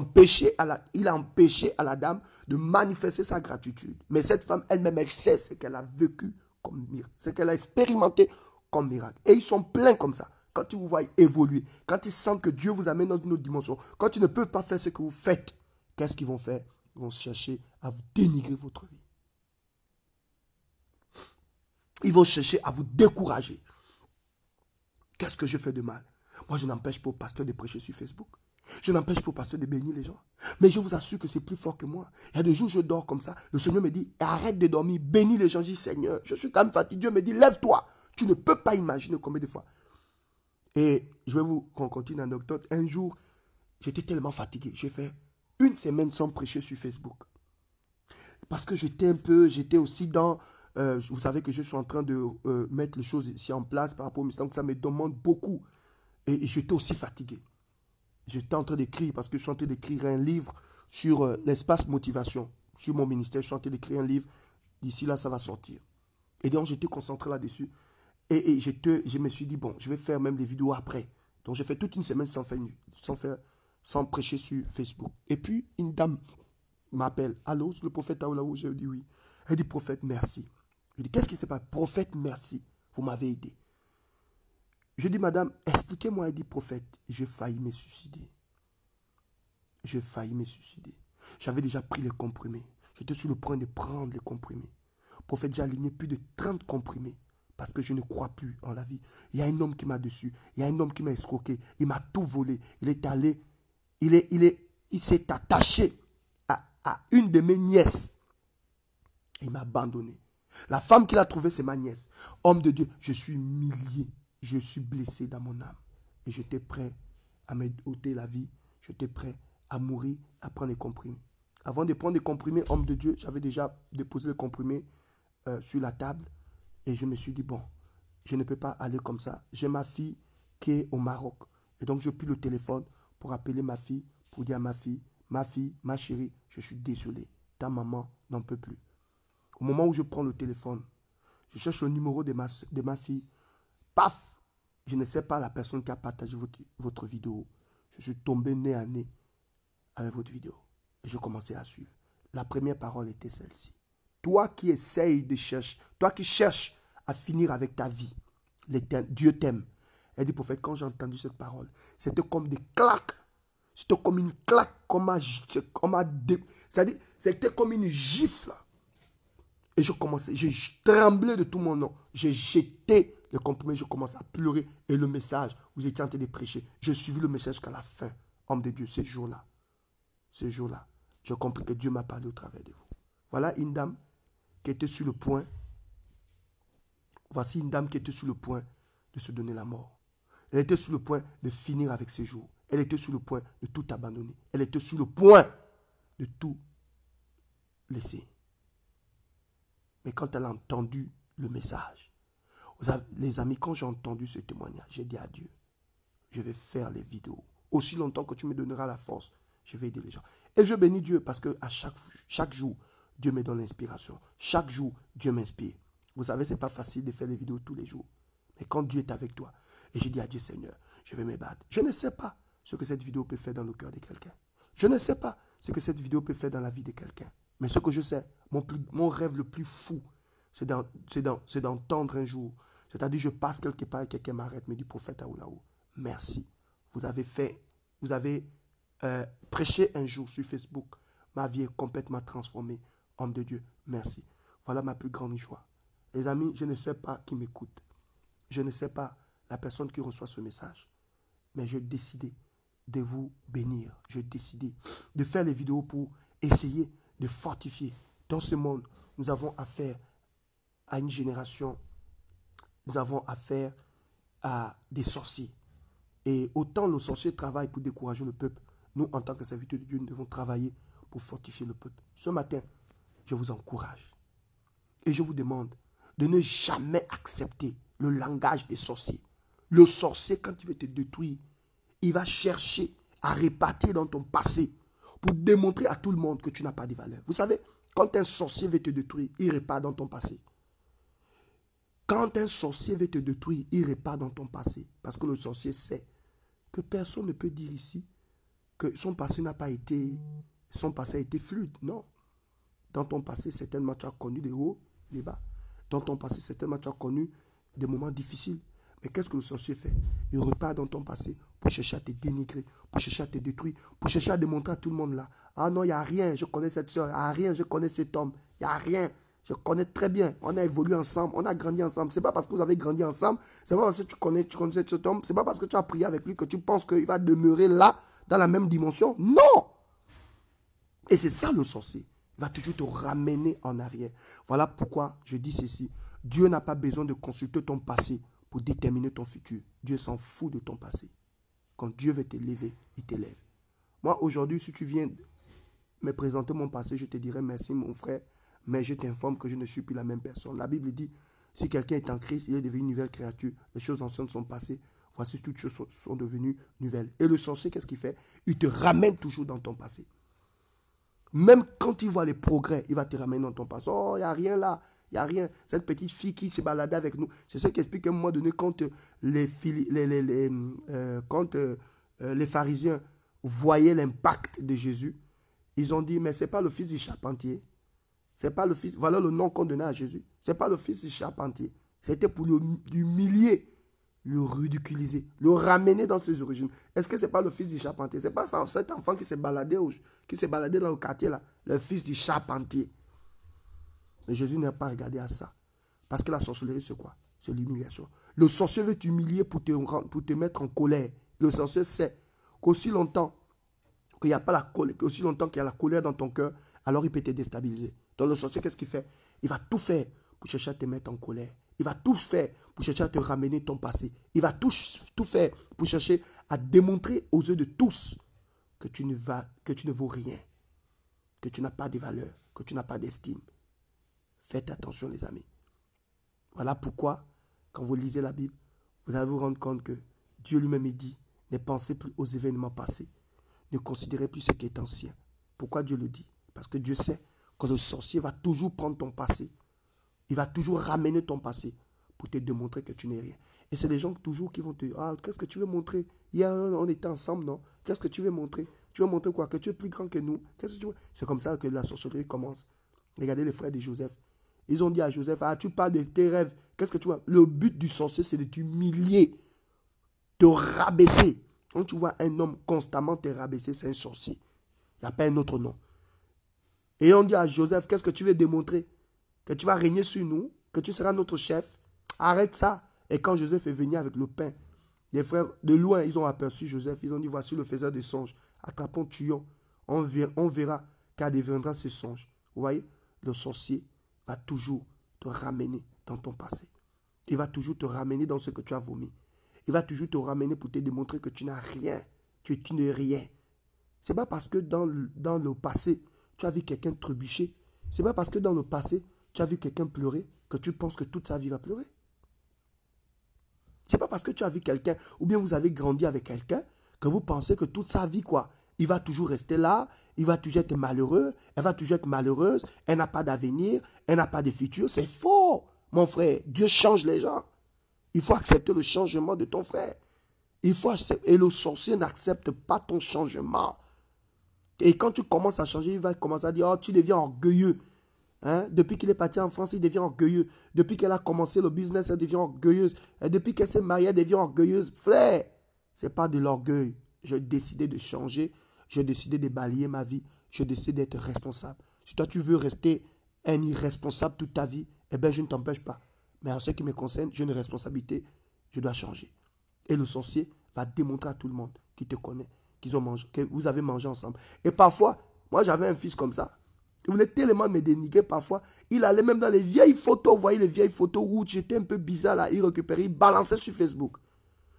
a empêché à la dame de manifester sa gratitude. Mais cette femme elle-même, elle sait ce qu'elle a vécu comme miracle, ce qu'elle a expérimenté comme miracle. Et ils sont pleins comme ça. Quand ils vous voient évoluer, quand ils sentent que Dieu vous amène dans une autre dimension, quand ils ne peuvent pas faire ce que vous faites, qu'est-ce qu'ils vont faire? Ils vont chercher à vous dénigrer votre vie. Ils vont chercher à vous décourager. Qu'est-ce que je fais de mal? Moi, je n'empêche pas au pasteur de prêcher sur Facebook. Je n'empêche pas au pasteur de bénir les gens. Mais je vous assure que c'est plus fort que moi. Il y a des jours où je dors comme ça. Le Seigneur me dit, arrête de dormir, bénis les gens. Je dis, Seigneur, je suis quand même fatigué. Dieu me dit, lève-toi. Tu ne peux pas imaginer combien de fois. Et je vais vous raconter une anecdote. Un jour, j'étais tellement fatigué. J'ai fait 1 semaine sans prêcher sur Facebook. Parce que j'étais aussi dans... vous savez que je suis en train de mettre les choses ici en place par rapport au ministère. Donc ça me demande beaucoup. Et j'étais aussi fatigué. J'étais en train d'écrire, parce que je suis en train d'écrire un livre sur l'espace motivation. Sur mon ministère, je suis en train d'écrire un livre. D'ici là, ça va sortir. Et donc, j'étais concentré là-dessus. Et je me suis dit, bon, je vais faire même des vidéos après. Donc, j'ai fait toute une semaine sans prêcher sur Facebook. Et puis, une dame m'appelle. Allô, c'est le prophète Aoulaou? Je lui dis oui. Elle dit, prophète, merci. Je dis, qu'est-ce qui se passe? Prophète, merci. Vous m'avez aidé. Je dis, madame, expliquez-moi. Elle dit, prophète, j'ai failli me suicider. J'ai failli me suicider. J'avais déjà pris les comprimés. J'étais sur le point de prendre les comprimés. Prophète, j'ai aligné plus de 30 comprimés parce que je ne crois plus en la vie. Il y a un homme qui m'a dessus. Il y a un homme qui m'a escroqué. Il m'a tout volé. Il est allé. Il s'est attaché à une de mes nièces. Il m'a abandonné. La femme qu'il a trouvée, c'est ma nièce. Homme de Dieu, je suis humilié. Je suis blessé dans mon âme. Et j'étais prêt à me ôter la vie. J'étais prêt à mourir, à prendre les comprimés. Avant de prendre les comprimés, homme de Dieu, j'avais déjà déposé les comprimés sur la table. Et je me suis dit, bon, je ne peux pas aller comme ça. J'ai ma fille qui est au Maroc. Et donc, je pris le téléphone pour appeler ma fille, pour dire à ma fille, ma chérie, je suis désolé. Ta maman n'en peut plus. Au moment où je prends le téléphone, je cherche le numéro de ma fille. Paf! Je ne sais pas la personne qui a partagé votre vidéo. Je suis tombé nez à nez avec votre vidéo. Et je commençais à suivre. La première parole était celle-ci. Toi qui essayes de chercher, toi qui cherches à finir avec ta vie, Dieu t'aime. Elle dit, prophète, quand j'ai entendu cette parole, c'était comme des claques. C'était comme une claque, c'est-à-dire, c'était comme une gifle. Et je tremblais de tout mon nom. J'ai jeté le comprimé, je commençais à pleurer. Et le message, vous étiez en train de prêcher. J'ai suivi le message jusqu'à la fin. Homme de Dieu, ce jour-là, j'ai compris que Dieu m'a parlé au travers de vous. Voilà une dame qui était sur le point. Voici une dame qui était sur le point de se donner la mort. Elle était sur le point de finir avec ses jours. Elle était sur le point de tout abandonner. Elle était sur le point de tout laisser. Mais quand elle a entendu le message, les amis, quand j'ai entendu ce témoignage, j'ai dit à Dieu, je vais faire les vidéos. Aussi longtemps que tu me donneras la force, je vais aider les gens. Et je bénis Dieu parce que à chaque jour, Dieu me donne l'inspiration. Chaque jour, Dieu m'inspire. Vous savez, ce n'est pas facile de faire les vidéos tous les jours. Mais quand Dieu est avec toi, et j'ai dit à Dieu, Seigneur, je vais me battre. Je ne sais pas ce que cette vidéo peut faire dans le cœur de quelqu'un. Je ne sais pas ce que cette vidéo peut faire dans la vie de quelqu'un. Mais ce que je sais, mon rêve le plus fou, c'est d'entendre un jour. C'est-à-dire, je passe quelque part et quelqu'un m'arrête, me dit, prophète Aoulaou, merci. Vous avez prêché un jour sur Facebook. Ma vie est complètement transformée. Homme de Dieu, merci. Voilà ma plus grande joie. Les amis, je ne sais pas qui m'écoute. Je ne sais pas la personne qui reçoit ce message. Mais j'ai décidé de vous bénir. J'ai décidé de faire les vidéos pour essayer de fortifier. Dans ce monde, nous avons affaire à une génération nous avons affaire à des sorciers. Et autant le sorcier travaille pour décourager le peuple, nous, en tant que serviteurs de Dieu, nous devons travailler pour fortifier le peuple. Ce matin, je vous encourage et je vous demande de ne jamais accepter le langage des sorciers. Le sorcier, quand il veut te détruire, il va chercher à répartir dans ton passé pour démontrer à tout le monde que tu n'as pas de valeur. Vous savez, quand un sorcier veut te détruire, il répare dans ton passé. Quand un sorcier veut te détruire, il répare dans ton passé. Parce que le sorcier sait que personne ne peut dire ici que son passé n'a pas été, son passé a été fluide. Non. Dans ton passé, certainement, tu as connu des hauts, des bas. Dans ton passé, certainement, tu as connu des moments difficiles. Mais qu'est-ce que le sorcier fait? Il repart dans ton passé pour chercher à te dénigrer, pour chercher à te détruire, pour chercher à démontrer à tout le monde là. Ah non, il n'y a rien, je connais cette soeur. Il n'y a rien, je connais cet homme. Il n'y a rien, je connais très bien. On a évolué ensemble, on a grandi ensemble. Ce n'est pas parce que vous avez grandi ensemble, ce n'est pas parce que tu connais cet homme, ce n'est pas parce que tu as prié avec lui que tu penses qu'il va demeurer là, dans la même dimension. Non! Et c'est ça le sorcier. Il va toujours te ramener en arrière. Voilà pourquoi je dis ceci. Dieu n'a pas besoin de consulter ton passé pour déterminer ton futur. Dieu s'en fout de ton passé. Quand Dieu veut t'élever, il t'élève. Moi, aujourd'hui, si tu viens me présenter mon passé, je te dirai merci, mon frère, mais je t'informe que je ne suis plus la même personne. La Bible dit, si quelqu'un est en Christ, il est devenu une nouvelle créature. Les choses anciennes sont passées. Voici, toutes choses sont devenues nouvelles. Et le sorcier, qu'est-ce qu'il fait? Il te ramène toujours dans ton passé. Même quand il voit les progrès, il va te ramener dans ton passé. Oh, il n'y a rien là. Il n'y a rien. Cette petite fille qui se baladait avec nous. C'est ce qui explique qu'à un moment donné, quand les pharisiens voyaient l'impact de Jésus, ils ont dit, mais ce n'est pas le fils du charpentier. C'est pas le fils. Voilà le nom qu'on donnait à Jésus. Ce n'est pas le fils du charpentier. C'était pour l'humilier, le ridiculiser, le ramener dans ses origines. Est-ce que ce n'est pas le fils du charpentier? Ce n'est pas cet enfant qui s'est baladé dans le quartier là, le fils du charpentier. Mais Jésus n'a pas regardé à ça. Parce que la sorcellerie, c'est quoi? C'est l'humiliation. Le sorcier veut t'humilier pour te mettre en colère. Le sorcier sait qu'aussi longtemps qu'il n'y a pas la colère, qu'aussi longtemps qu'il y a la colère dans ton cœur, alors il peut te déstabiliser. Donc le sorcier, qu'est-ce qu'il fait? Il va tout faire pour chercher à te mettre en colère. Il va tout faire pour chercher à te ramener ton passé. Il va tout faire pour chercher à démontrer aux yeux de tous que tu ne vaux rien, que tu n'as pas de valeur, que tu n'as pas d'estime. Faites attention, les amis. Voilà pourquoi, quand vous lisez la Bible, vous allez vous rendre compte que Dieu lui-même dit, ne pensez plus aux événements passés. Ne considérez plus ce qui est ancien. Pourquoi Dieu le dit? Parce que Dieu sait que le sorcier va toujours prendre ton passé. Il va toujours ramener ton passé pour te démontrer que tu n'es rien. Et c'est des gens toujours qui vont te dire, ah, qu'est-ce que tu veux montrer? Hier, on était ensemble, non? Qu'est-ce que tu veux montrer? Tu veux montrer quoi? Que tu es plus grand que nous? Qu'est-ce que tu veux? C'est comme ça que la sorcellerie commence. Regardez les frères de Joseph. Ils ont dit à Joseph, ah, tu parles de tes rêves. Qu'est-ce que tu vois? Le but du sorcier, c'est de t'humilier, te rabaisser. Quand tu vois un homme constamment te rabaisser, c'est un sorcier. Il n'y a pas un autre nom. Et on dit à Joseph, qu'est-ce que tu veux démontrer? Que tu vas régner sur nous? Que tu seras notre chef? Arrête ça. Et quand Joseph est venu avec le pain, les frères, de loin, ils ont aperçu Joseph. Ils ont dit, voici le faiseur des songes. Attrapons, tuons. On verra qu'adviendra ce songe. Vous voyez, le sorcier va toujours te ramener dans ton passé. Il va toujours te ramener dans ce que tu as vomi. Il va toujours te ramener pour te démontrer que tu n'as rien. Tu n'es rien. Ce n'est pas parce que dans le passé, tu as vu quelqu'un trébucher. Ce n'est pas parce que dans le passé, tu as vu quelqu'un pleurer que tu penses que toute sa vie va pleurer. Ce n'est pas parce que tu as vu quelqu'un, ou bien vous avez grandi avec quelqu'un, que vous pensez que toute sa vie, quoi, il va toujours rester là, il va toujours être malheureux, elle va toujours être malheureuse, elle n'a pas d'avenir, elle n'a pas de futur. C'est faux, mon frère. Dieu change les gens. Il faut accepter le changement de ton frère. Il faut accepter, et le sorcier n'accepte pas ton changement. Et quand tu commences à changer, il va commencer à dire, oh, tu deviens orgueilleux. Hein? Depuis qu'il est parti en France, il devient orgueilleux. Depuis qu'elle a commencé le business, elle devient orgueilleuse. Et depuis qu'elle s'est mariée, elle devient orgueilleuse. Frère, ce n'est pas de l'orgueil. J'ai décidé de changer. J'ai décidé de balayer ma vie. J'ai décidé d'être responsable. Si toi, tu veux rester un irresponsable toute ta vie, eh bien, je ne t'empêche pas. Mais en ce qui me concerne, j'ai une responsabilité. Je dois changer. Et le sorcier va démontrer à tout le monde qui te connaît, qu'ils ont mangé, que vous avez mangé ensemble. Et parfois, moi, j'avais un fils comme ça. Il voulait tellement me dénigrer parfois. Il allait même dans les vieilles photos. Vous voyez les vieilles photos où j'étais un peu bizarre là. Il récupérait, il balançait sur Facebook.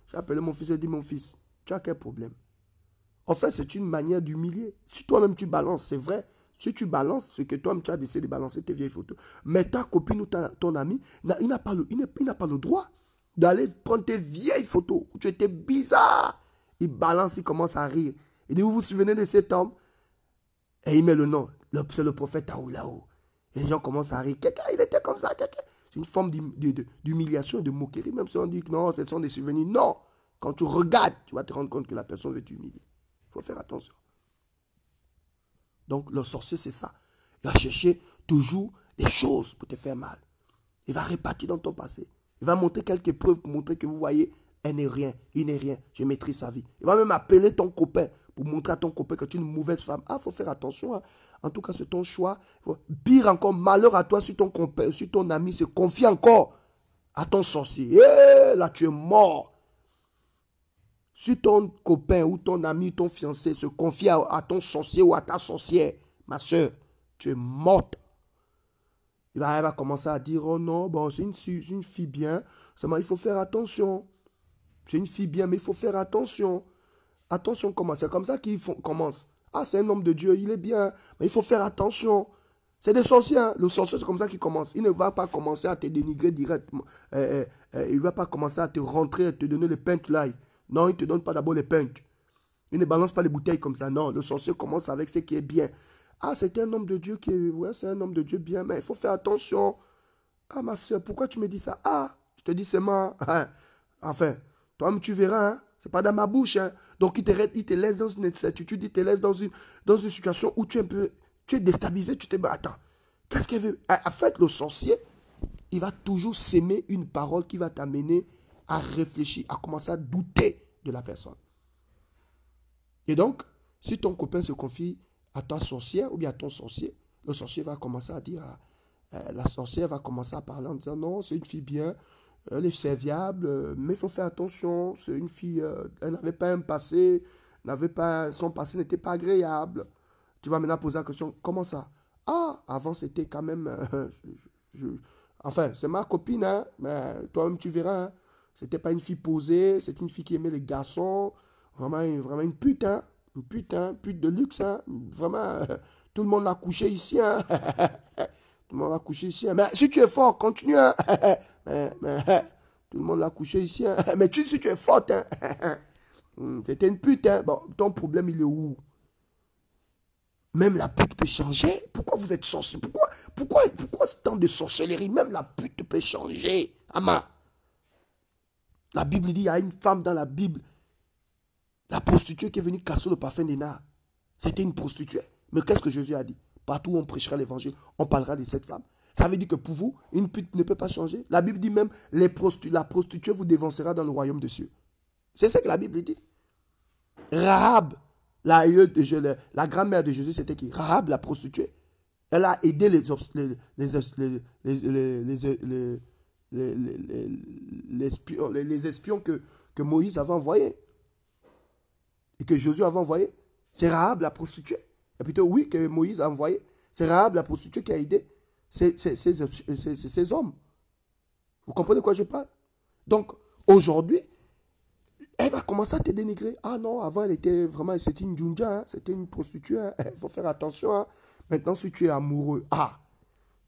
J'ai appelé mon fils et dit, mon fils, tu as quel problème? En fait, c'est une manière d'humilier. Si toi-même tu balances, c'est vrai. Si tu balances, c'est que toi-même tu as décidé de balancer tes vieilles photos. Mais ta copine ou ton ami, il n'a pas le droit d'aller prendre tes vieilles photos où tu étais bizarre. Il balance, il commence à rire. Il dit, vous vous souvenez de cet homme? Et il met le nom. C'est le prophète Aoulao. Et les gens commencent à rire. Quelqu'un, il était comme ça. C'est une forme d'humiliation et de moquerie. Même si on dit que non, ce sont des souvenirs. Non. Quand tu regardes, tu vas te rendre compte que la personne veut t'humilier. Il faut faire attention. Donc, le sorcier, c'est ça. Il va chercher toujours des choses pour te faire mal. Il va répartir dans ton passé. Il va montrer quelques preuves pour montrer que vous voyez, elle n'est rien, il n'est rien, je maîtrise sa vie. Il va même appeler ton copain pour montrer à ton copain que tu es une mauvaise femme. Ah, il faut faire attention. Hein. En tout cas, c'est ton choix. Pire encore, malheur à toi si ton copain, si ton ami se confie encore à ton sorcier. Eh, là, tu es mort. Si ton copain ou ton ami, ton fiancé se confie à ton sorcier ou à ta sorcière, ma soeur, tu es morte. Il va commencer à dire, oh non, bon, c'est une fille bien, seulement il faut faire attention. C'est une fille bien, mais il faut faire attention. Attention comment? C'est comme ça qu'ils commencent. Ah, c'est un homme de Dieu, il est bien, mais il faut faire attention. C'est des sorciers, hein? Le sorcier, c'est comme ça qu'il commence. Il ne va pas commencer à te dénigrer directement. Il ne va pas commencer à te rentrer, à te donner les pintes là. Non, il ne te donne pas d'abord les pintes. Il ne balance pas les bouteilles comme ça. Non, le sorcier commence avec ce qui est bien. Ah, c'est un homme de Dieu qui est... Ouais, c'est un homme de Dieu bien, mais il faut faire attention. Ah, ma soeur, pourquoi tu me dis ça? Ah, je te dis seulement... Enfin, toi-même, tu verras, hein? C'est pas dans ma bouche. Hein? Donc, il te laisse dans une incertitude, il te laisse dans une situation où tu es déstabilisé. Tu te dis, attends, qu'est-ce qu'elle veut? En fait, le sorcier, il va toujours s'aimer une parole qui va t'amener à réfléchir, à commencer à douter de la personne. Et donc, si ton copain se confie à ta sorcière ou bien à ton sorcier, le sorcier va commencer à dire, la sorcière va commencer à parler en disant, non, c'est une fille bien, elle est serviable, mais il faut faire attention, c'est une fille, elle n'avait pas un passé, son passé n'était pas agréable. Tu vas maintenant poser la question, comment ça? Ah, avant c'était quand même, enfin, c'est ma copine, hein, mais toi-même tu verras, hein, c'était pas une fille posée, c'était une fille qui aimait les garçons, vraiment une pute, hein, une pute de luxe, hein, vraiment, tout le monde l'a couché ici, hein. Tout le monde l'a couché ici. Mais si tu es fort, continue. Hein. Tout le monde l'a couché ici. Hein. Mais si tu es forte, hein. C'était une pute. Hein. Bon, ton problème, il est où? Même la pute peut changer. Pourquoi vous êtes sorcier? Pourquoi ce temps de sorcellerie? Même la pute peut changer. Ama. La Bible dit, il y a une femme dans la Bible. La prostituée qui est venue casser le parfum des nards. C'était une prostituée. Mais qu'est-ce que Jésus a dit? Partout où on prêchera l'évangile, on parlera de cette femme. Ça veut dire que pour vous, une pute ne peut pas changer. La Bible dit même, la prostituée vous dévancera dans le royaume des cieux. C'est ce que la Bible dit. Rahab, la grand-mère de Jésus, c'était qui? Rahab, la prostituée. Elle a aidé les espions que Moïse avait envoyés. Et que Jésus avait envoyé. C'est Rahab, la prostituée. Et plutôt, oui, que Moïse a envoyé. C'est Rahab, la prostituée, qui a aidé ces hommes. Vous comprenez de quoi je parle? Donc, aujourd'hui, elle va commencer à te dénigrer. Ah non, avant, c'était une djunja, hein, c'était une prostituée. Il faut faire attention. Hein. Maintenant, si tu es amoureux,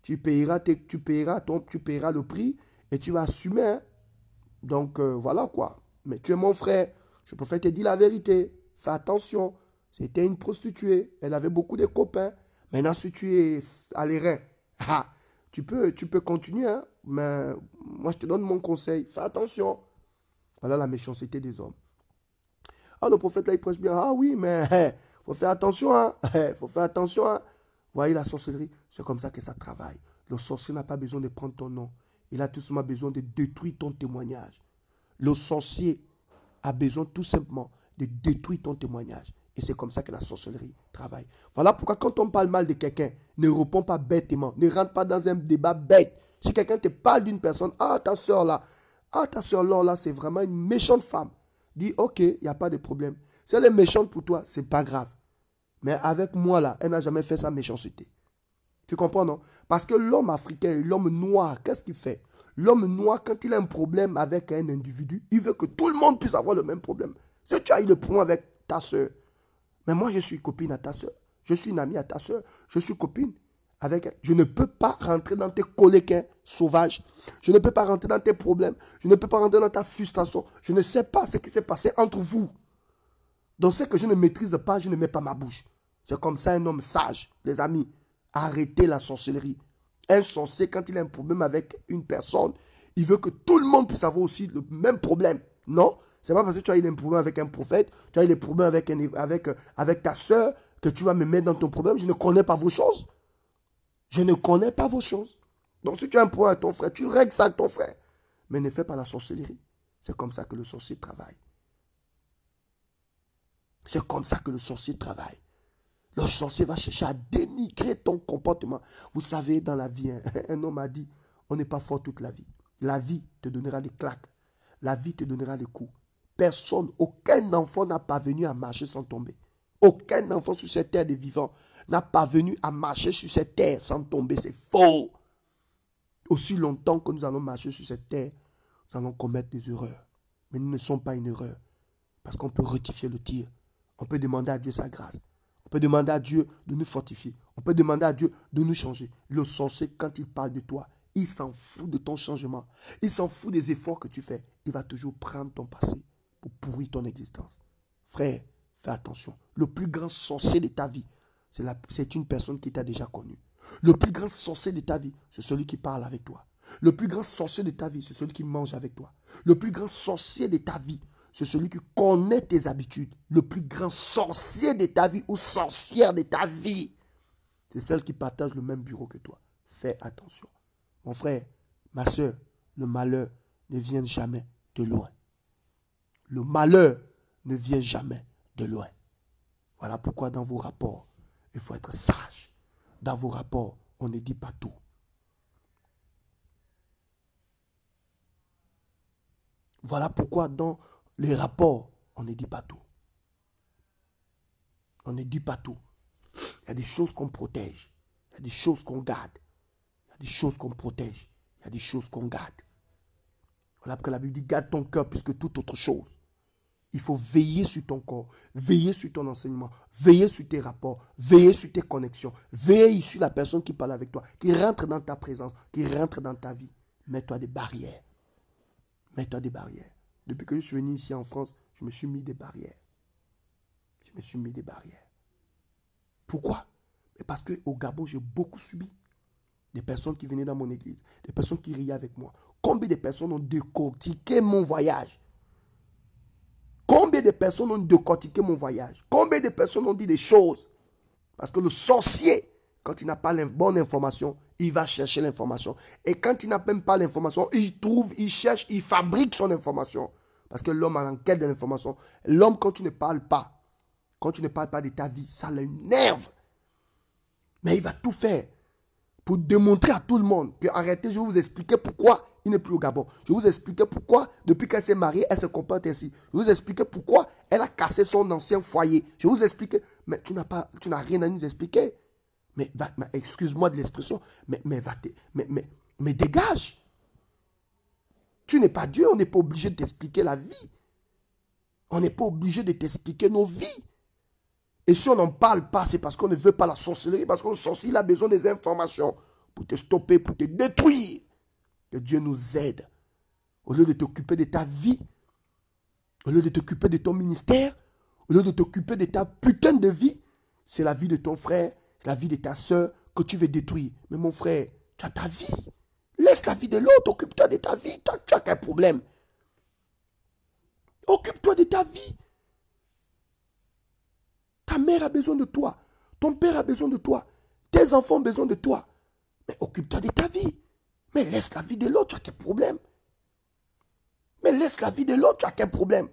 tu payeras le prix et tu vas assumer. Hein. Donc, voilà quoi. Mais tu es mon frère. Je préfère te dire la vérité. Fais attention. C'était une prostituée. Elle avait beaucoup de copains. Maintenant, si tu es à l'airain, tu peux continuer. Hein? Mais moi, je te donne mon conseil. Fais attention. Voilà la méchanceté des hommes. Ah, le prophète, là, il prêche bien. Ah oui, mais il faut faire attention. Hein? Faut faire attention. Hein? Vous voyez, la sorcellerie, c'est comme ça que ça travaille. Le sorcier n'a pas besoin de prendre ton nom. Il a tout simplement besoin de détruire ton témoignage. Le sorcier a besoin tout simplement de détruire ton témoignage. Et c'est comme ça que la sorcellerie travaille. Voilà pourquoi quand on parle mal de quelqu'un, ne réponds pas bêtement. Ne rentre pas dans un débat bête. Si quelqu'un te parle d'une personne, ta soeur là, ta soeur là, c'est vraiment une méchante femme. Dis, ok, il n'y a pas de problème. Si elle est méchante pour toi, c'est pas grave. Mais avec moi là, elle n'a jamais fait sa méchanceté. Tu comprends, non? Parce que l'homme africain, l'homme noir, qu'est-ce qu'il fait? L'homme noir, quand il a un problème avec un individu, il veut que tout le monde puisse avoir le même problème. Si tu as eu le problème avec ta soeur, mais moi je suis copine à ta soeur, je suis une amie à ta soeur, je suis copine avec elle. Je ne peux pas rentrer dans tes coliques sauvages. Je ne peux pas rentrer dans tes problèmes. Je ne peux pas rentrer dans ta frustration. Je ne sais pas ce qui s'est passé entre vous. Donc ce que je ne maîtrise pas, je ne mets pas ma bouche. C'est comme ça un homme sage, les amis. Arrêtez la sorcellerie. Un sorcier, quand il a un problème avec une personne, il veut que tout le monde puisse avoir aussi le même problème. Non, c'est pas parce que tu as eu un problème avec un prophète, tu as eu des problèmes avec ta soeur, que tu vas me mettre dans ton problème. Je ne connais pas vos choses. Je ne connais pas vos choses. Donc si tu as un problème avec ton frère, tu règles ça avec ton frère. Mais ne fais pas la sorcellerie. C'est comme ça que le sorcier travaille. C'est comme ça que le sorcier travaille. Le sorcier va chercher à dénigrer ton comportement. Vous savez, dans la vie, un homme a dit, on n'est pas fort toute la vie. La vie te donnera des claques. La vie te donnera des coups. Personne, aucun enfant n'a parvenu à marcher sans tomber. Aucun enfant sur cette terre des vivants n'a parvenu à marcher sur cette terre sans tomber. C'est faux. Aussi longtemps que nous allons marcher sur cette terre, nous allons commettre des erreurs. Mais nous ne sommes pas une erreur. Parce qu'on peut rectifier le tir. On peut demander à Dieu sa grâce. On peut demander à Dieu de nous fortifier. On peut demander à Dieu de nous changer. Le sorcier, quand il parle de toi, il s'en fout de ton changement. Il s'en fout des efforts que tu fais. Il va toujours prendre ton passé pour pourrir ton existence. Frère, fais attention. Le plus grand sorcier de ta vie, c'est une personne qui t'a déjà connu. Le plus grand sorcier de ta vie, c'est celui qui parle avec toi. Le plus grand sorcier de ta vie, c'est celui qui mange avec toi. Le plus grand sorcier de ta vie, c'est celui qui connaît tes habitudes. Le plus grand sorcier de ta vie ou sorcière de ta vie, c'est celle qui partage le même bureau que toi. Fais attention. Mon frère, ma soeur, le malheur ne vient jamais de loin. Le malheur ne vient jamais de loin. Voilà pourquoi dans vos rapports, il faut être sage. Dans vos rapports, on ne dit pas tout. Voilà pourquoi dans les rapports, on ne dit pas tout. On ne dit pas tout. Il y a des choses qu'on protège. Il y a des choses qu'on garde. Il y a des choses qu'on protège. Il y a des choses qu'on garde. Voilà pourquoi la Bible dit, garde ton cœur plus que toute autre chose. Il faut veiller sur ton corps, veiller sur ton enseignement, veiller sur tes rapports, veiller sur tes connexions, veiller sur la personne qui parle avec toi, qui rentre dans ta présence, qui rentre dans ta vie. Mets-toi des barrières. Mets-toi des barrières. Depuis que je suis venu ici en France, je me suis mis des barrières. Je me suis mis des barrières. Pourquoi? Parce qu'au Gabon, j'ai beaucoup subi. Des personnes qui venaient dans mon église, des personnes qui riaient avec moi. Combien de personnes ont décortiqué mon voyage? Combien de personnes ont décortiqué mon voyage? Combien de personnes ont dit des choses? Parce que le sorcier, quand il n'a pas la bonne information, il va chercher l'information. Et quand il n'a même pas l'information, il trouve, il cherche, il fabrique son information. Parce que l'homme a en quête de l'information. L'homme, quand tu ne parles pas de ta vie, ça l'énerve. Mais il va tout faire pour démontrer à tout le monde que, arrêtez, je vais vous expliquer pourquoi il n'est plus au Gabon. Je vais vous expliquer pourquoi, depuis qu'elle s'est mariée, elle se comporte ainsi. Je vais vous expliquer pourquoi elle a cassé son ancien foyer. Je vais vous expliquer. Mais tu n'as rien à nous expliquer. Mais excuse-moi de l'expression, mais dégage. Tu n'es pas Dieu, on n'est pas obligé de t'expliquer la vie. On n'est pas obligé de t'expliquer nos vies. Et si on n'en parle pas, c'est parce qu'on ne veut pas la sorcellerie, parce que le sorcier il a besoin des informations pour te stopper, pour te détruire. Que Dieu nous aide. Au lieu de t'occuper de ta vie, au lieu de t'occuper de ton ministère, au lieu de t'occuper de ta putain de vie, c'est la vie de ton frère, c'est la vie de ta soeur que tu veux détruire. Mais mon frère, tu as ta vie. Laisse la vie de l'autre, occupe-toi de ta vie. Tu as quel problème? Occupe-toi de ta vie. Ta mère a besoin de toi. Ton père a besoin de toi. Tes enfants ont besoin de toi. Mais occupe-toi de ta vie. Mais laisse la vie de l'autre, tu as quel problème? Mais laisse la vie de l'autre, tu as quel problème?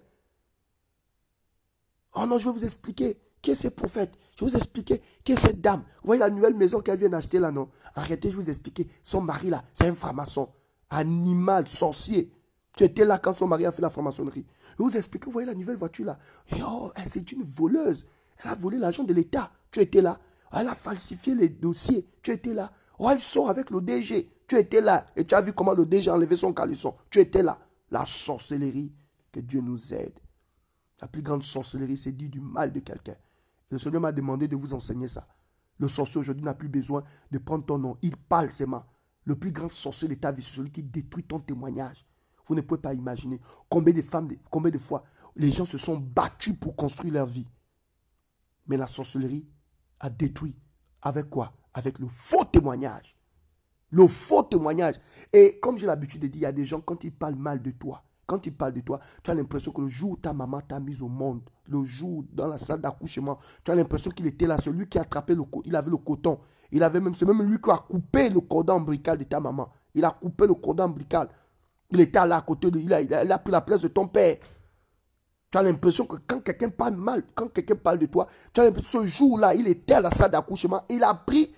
Oh non, je vais vous expliquer qui est ce prophète. Je vais vous expliquer qui est cette dame. Vous voyez la nouvelle maison qu'elle vient d'acheter là, non? Arrêtez, je vais vous expliquer. Son mari là, c'est un franc-maçon. Animal, sorcier. Tu étais là quand son mari a fait la franc-maçonnerie. Je vais vous expliquer, vous voyez la nouvelle voiture là. Oh, c'est une voleuse. Elle a volé l'argent de l'État. Tu étais là. Elle a falsifié les dossiers. Tu étais là. Oh, elle sort avec le DG. Tu étais là. Et tu as vu comment le DG a enlevé son caleçon. Tu étais là. La sorcellerie. Que Dieu nous aide. La plus grande sorcellerie, c'est dire du mal de quelqu'un. Le Seigneur m'a demandé de vous enseigner ça. Le sorcier aujourd'hui n'a plus besoin de prendre ton nom. Il parle seulement. Le plus grand sorcier de ta vie, c'est celui qui détruit ton témoignage. Vous ne pouvez pas imaginer combien de femmes, combien de fois les gens se sont battus pour construire leur vie. Mais la sorcellerie a détruit. Avec quoi? Avec le faux témoignage. Le faux témoignage. Et comme j'ai l'habitude de dire, il y a des gens, quand ils parlent mal de toi, quand ils parlent de toi, tu as l'impression que le jour où ta maman t'a mise au monde, le jour dans la salle d'accouchement, tu as l'impression qu'il était là, celui qui a attrapé il avait le coton. C'est même lui qui a coupé le cordon ombilical de ta maman. Il a coupé le cordon ombilical. Il était là à côté de il a pris la place de ton père. Tu as l'impression que quand quelqu'un parle mal, quand quelqu'un parle de toi, tu as l'impression que ce jour-là, il était à la salle d'accouchement, il a pris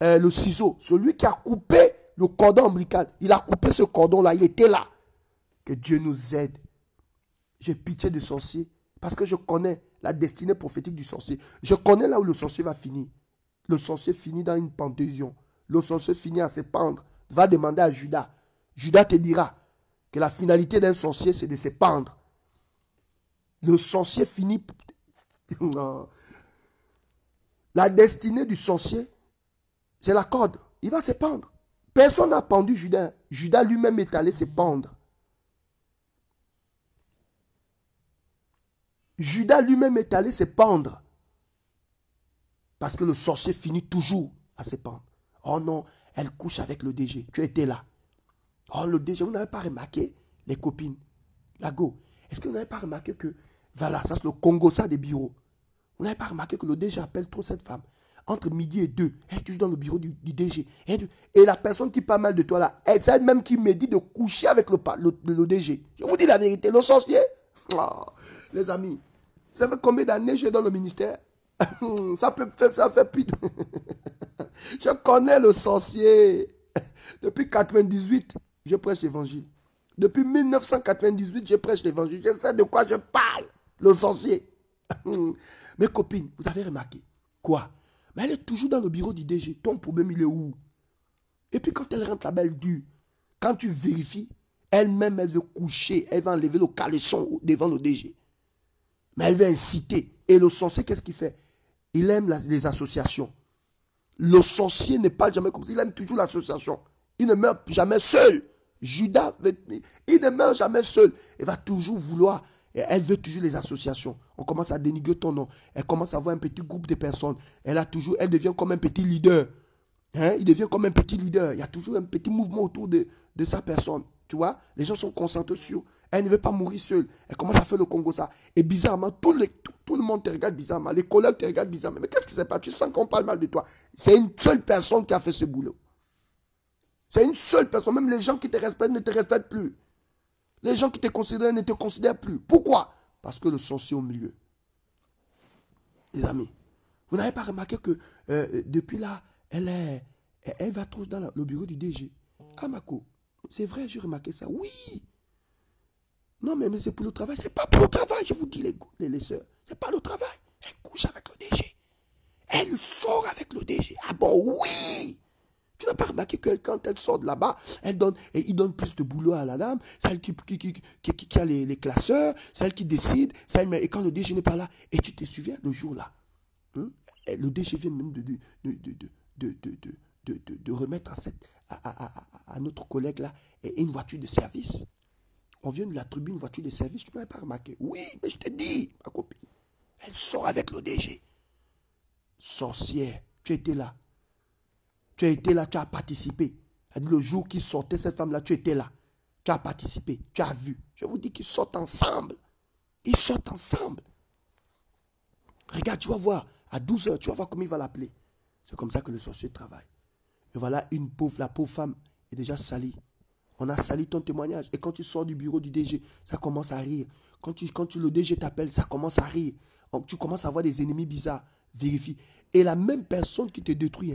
le ciseau, celui qui a coupé le cordon ombilical. Il a coupé ce cordon-là, il était là. Que Dieu nous aide. J'ai pitié des sorciers parce que je connais la destinée prophétique du sorcier. Je connais là où le sorcier va finir. Le sorcier finit dans une pendaison. Le sorcier finit à se pendre. Va demander à Judas. Judas te dira que la finalité d'un sorcier, c'est de se pendre. Le sorcier finit... La destinée du sorcier, c'est la corde. Il va se pendre. Personne n'a pendu Judas. Judas lui-même est allé se pendre. Judas lui-même est allé se pendre. Parce que le sorcier finit toujours à se pendre. Oh non, elle couche avec le DG. Tu étais là. Oh, le DG, vous n'avez pas remarqué, les copines, la go. Est-ce que vous n'avez pas remarqué que, voilà, ça c'est le Congo, ça des bureaux. Vous n'avez pas remarqué que le DG appelle trop cette femme. Entre midi et 2, elle est toujours dans le bureau du DG. Et la personne qui parle mal de toi là, c'est elle-même qui me dit de coucher avec le DG. Je vous dis la vérité, le sorcier. Oh, les amis, ça fait combien d'années que je suis dans le ministère? Ça fait plus. Je connais le sorcier. Depuis 98, je prêche l'évangile. Depuis 1998, je prêche l'évangile. Je sais de quoi je parle. Le sorcier. Mes copines, vous avez remarqué? Quoi? Mais elle est toujours dans le bureau du DG. Ton problème, il est où? Et puis quand elle rentre là-bas, elle dure. Quand tu vérifies, elle-même, elle veut coucher. Elle va enlever le caleçon devant le DG. Mais elle veut inciter. Et le sorcier, qu'est-ce qu'il fait? Il aime les associations. Le sorcier n'est pas jamais comme ça. Il aime toujours l'association. Il ne meurt jamais seul. Judas, il ne meurt jamais seul. Il va toujours vouloir. Elle veut toujours les associations. On commence à dénigrer ton nom. Elle commence à avoir un petit groupe de personnes. Elle devient comme un petit leader. Hein? Il devient comme un petit leader. Il y a toujours un petit mouvement autour de sa personne. Tu vois? Les gens sont concentrés sur. Elle ne veut pas mourir seule. Elle commence à faire le Congo ça. Et bizarrement, tout le monde te regarde bizarrement. Les collègues te regardent bizarrement. Mais qu'est-ce qui s'est passé? Tu sens qu'on parle mal de toi. C'est une seule personne qui a fait ce boulot. C'est une seule personne. Même les gens qui te respectent ne te respectent plus. Les gens qui te considèrent ne te considèrent plus. Pourquoi? Parce que le sorcier au milieu. Les amis, vous n'avez pas remarqué que depuis là, elle va trop dans le bureau du DG. Ah, Mako, c'est vrai, j'ai remarqué ça. Oui. Non, mais c'est pour le travail. C'est pas pour le travail, je vous dis, les soeurs. C'est pas le travail. Elle couche avec le DG. Elle sort avec le DG. Ah bon, oui. Tu n'as pas remarqué que quand elle sort de là-bas, il donne plus de boulot à la dame, celle qui a les classeurs, celle qui décide, et quand le DG n'est pas là, et tu te souviens, le jour-là, le DG vient même de remettre à notre collègue là une voiture de service. On vient de l'attribuer une voiture de service, tu n'avais pas remarqué. Oui, mais je te dis, ma copine, elle sort avec le DG. Sorcière, tu étais là. Tu as été là, tu as participé. Le jour qu'ils sortaient, cette femme-là, tu étais là. Tu as participé, tu as vu. Je vous dis qu'ils sortent ensemble. Ils sortent ensemble. Regarde, tu vas voir, à 12 h, tu vas voir comment il va l'appeler. C'est comme ça que le sorcier travaille. Et voilà, la pauvre femme est déjà salie. On a sali ton témoignage. Et quand tu sors du bureau du DG, ça commence à rire. Quand le DG t'appelle, ça commence à rire. Donc, tu commences à avoir des ennemis bizarres. Vérifie. Et la même personne qui te détruit,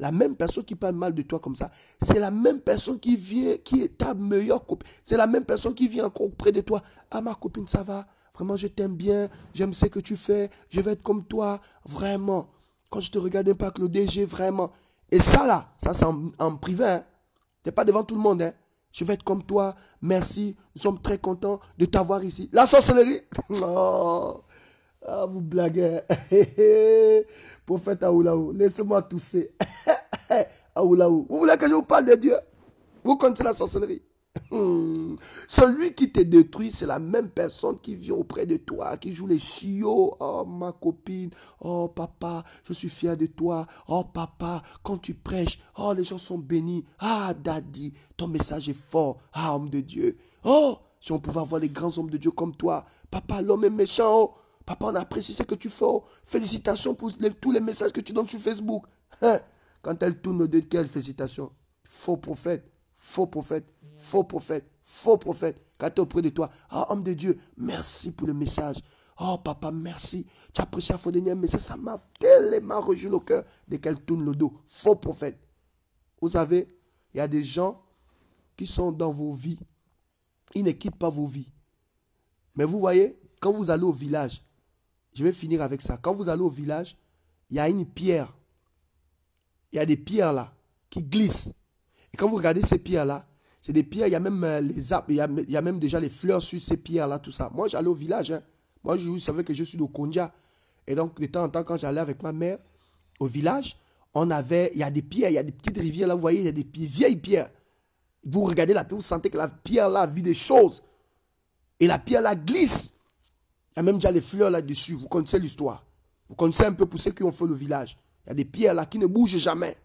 la même personne qui parle mal de toi comme ça, c'est la même personne qui est ta meilleure copine. C'est la même personne qui vient encore auprès de toi. Ah, ma copine, ça va. Vraiment, je t'aime bien. J'aime ce que tu fais. Je vais être comme toi. Vraiment. Quand je te regarde un peu avec le DG, vraiment. Et ça là, ça c'est en privé. Hein. Tu n'es pas devant tout le monde. Hein. Je vais être comme toi. Merci. Nous sommes très contents de t'avoir ici. La sorcellerie. Oh. Ah, vous blaguez. Prophète Aoulaou, laissez-moi tousser. Aoulaou. Vous voulez que je vous parle de Dieu? Vous connaissez la sorcellerie? Celui qui te détruit, c'est la même personne qui vient auprès de toi, qui joue les chiots. Oh, ma copine. Oh, papa, je suis fier de toi. Oh, papa, quand tu prêches, oh, les gens sont bénis. Ah, daddy, ton message est fort. Ah, homme de Dieu. Oh, si on pouvait avoir les grands hommes de Dieu comme toi. Papa, l'homme est méchant. Oh. Papa, on apprécie ce que tu fais. Oh. Félicitations pour tous les messages que tu donnes sur Facebook. Hein? Quand elle tourne de quelle félicitation? Faux prophète, faux prophète. Faux prophète, faux prophète, quand tu es auprès de toi, oh homme de Dieu, merci pour le message. Oh papa, merci. Tu as prêché à Fodénia, mais ça m'a tellement rejoint le cœur dès qu'elle tourne le dos. Faux prophète. Vous savez, il y a des gens qui sont dans vos vies. Ils ne quittent pas vos vies. Mais vous voyez, quand vous allez au village, je vais finir avec ça. Quand vous allez au village, il y a une pierre. Il y a des pierres là qui glissent. Et quand vous regardez ces pierres-là, c'est des pierres, il y a même les arbres, il y a même déjà les fleurs sur ces pierres-là, tout ça. Moi, j'allais au village. Hein. Moi, je savais que je suis de Kondia. Et donc, de temps en temps, quand j'allais avec ma mère au village, il y a des pierres, il y a des petites rivières, là, vous voyez, il y a des vieilles pierres. Vous regardez la pierre, vous sentez que la pierre-là vit des choses. Et la pierre-là glisse. Il y a même déjà les fleurs là-dessus. Vous connaissez l'histoire. Vous connaissez un peu pour ceux qui ont fait le village. Il y a des pierres là qui ne bougent jamais.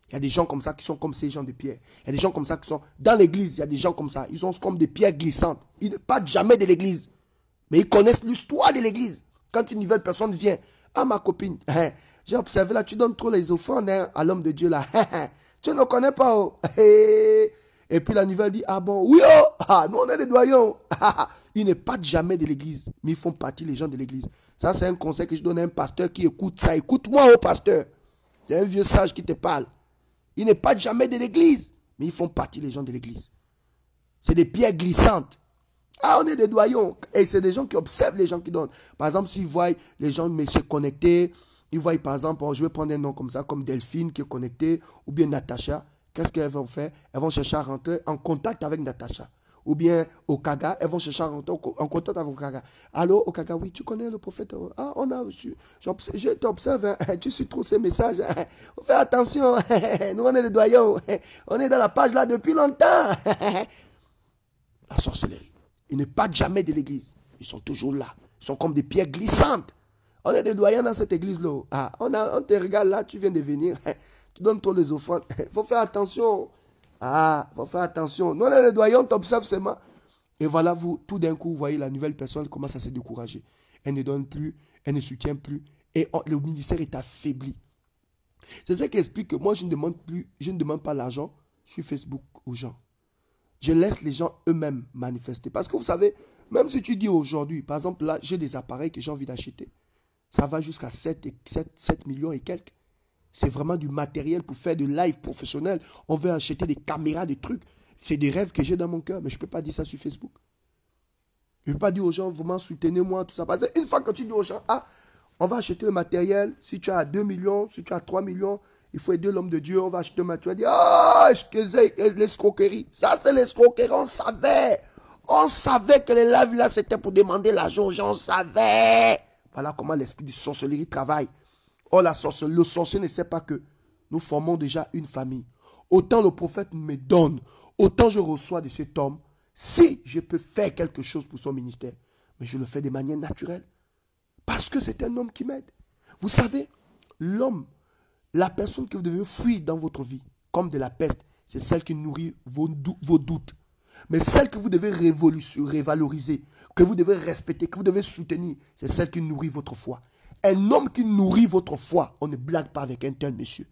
Il y a des gens comme ça qui sont comme ces gens de pierre. Il y a des gens comme ça qui sont dans l'église. Il y a des gens comme ça. Ils sont comme des pierres glissantes. Ils ne partent jamais de l'église. Mais ils connaissent l'histoire de l'église. Quand une nouvelle personne vient, ah ma copine, j'ai observé là, tu donnes trop les offrandes hein, à l'homme de Dieu là. Tu ne connais pas. Oh. Et puis la nouvelle dit, ah bon, oui oh, ah, nous on est des doyens. Ils ne partent jamais de l'église. Mais ils font partie les gens de l'église. Ça c'est un conseil que je donne à un pasteur qui écoute ça. Écoute-moi oh pasteur. C'est un vieux sage qui te parle. Ils ne partent jamais de l'église, mais ils font partie les gens de l'église. C'est des pierres glissantes. Ah, on est des doyens. Et c'est des gens qui observent les gens qui donnent. Par exemple, s'ils voient les gens se connecter, ils voient par exemple, je vais prendre un nom comme ça, comme Delphine qui est connectée, ou bien Natacha. Qu'est-ce qu'elles vont faire? Elles vont chercher à rentrer en contact avec Natacha. Ou bien Okaga, elles vont chercher à rentrer en contact avec Okaga. Allô, Okaga, oui, tu connais le prophète? Ah, je t'observe, hein, tu suis trop ces messages. Hein. Fais attention, nous on est les doyens. On est dans la page là depuis longtemps. La sorcellerie. Ils ne partent jamais de l'église. Ils sont toujours là. Ils sont comme des pierres glissantes. On est des doyens dans cette église-là. Ah, on te regarde là, tu viens de venir. Tu donnes trop les offrandes. Il faut faire attention. Ah, il faut faire attention. Nous, on est les doyens, on t'observe seulement. Et voilà, vous, tout d'un coup, vous voyez la nouvelle personne commence à se décourager. Elle ne donne plus, elle ne soutient plus. Et le ministère est affaibli. C'est ça qui explique que moi, je ne demande pas l'argent sur Facebook aux gens. Je laisse les gens eux-mêmes manifester. Parce que vous savez, même si tu dis aujourd'hui, par exemple, là, j'ai des appareils que j'ai envie d'acheter. Ça va jusqu'à 7 millions et quelques. C'est vraiment du matériel pour faire de live professionnel. On veut acheter des caméras, des trucs. C'est des rêves que j'ai dans mon cœur, mais je ne peux pas dire ça sur Facebook. Je ne peux pas dire aux gens, vraiment, soutenez-moi, tout ça. Parce qu'une fois que tu dis aux gens, ah, on va acheter le matériel, si tu as 2 millions, si tu as 3 millions, il faut aider l'homme de Dieu, on va acheter le matériel. Tu vas dire, ah, excusez, l'escroquerie. Ça, c'est l'escroquerie, on savait. On savait que les lives là, c'était pour demander l'argent aux gens, on savait. Voilà comment l'esprit de sorcellerie travaille. Oh, le sorcier ne sait pas que nous formons déjà une famille. Autant le prophète me donne, autant je reçois de cet homme, si je peux faire quelque chose pour son ministère. Mais je le fais de manière naturelle. Parce que c'est un homme qui m'aide. Vous savez, l'homme, la personne que vous devez fuir dans votre vie, comme de la peste, c'est celle qui nourrit vos doutes. Mais celle que vous devez révaloriser, que vous devez respecter, que vous devez soutenir, c'est celle qui nourrit votre foi. Un homme qui nourrit votre foi, on ne blague pas avec un tel monsieur.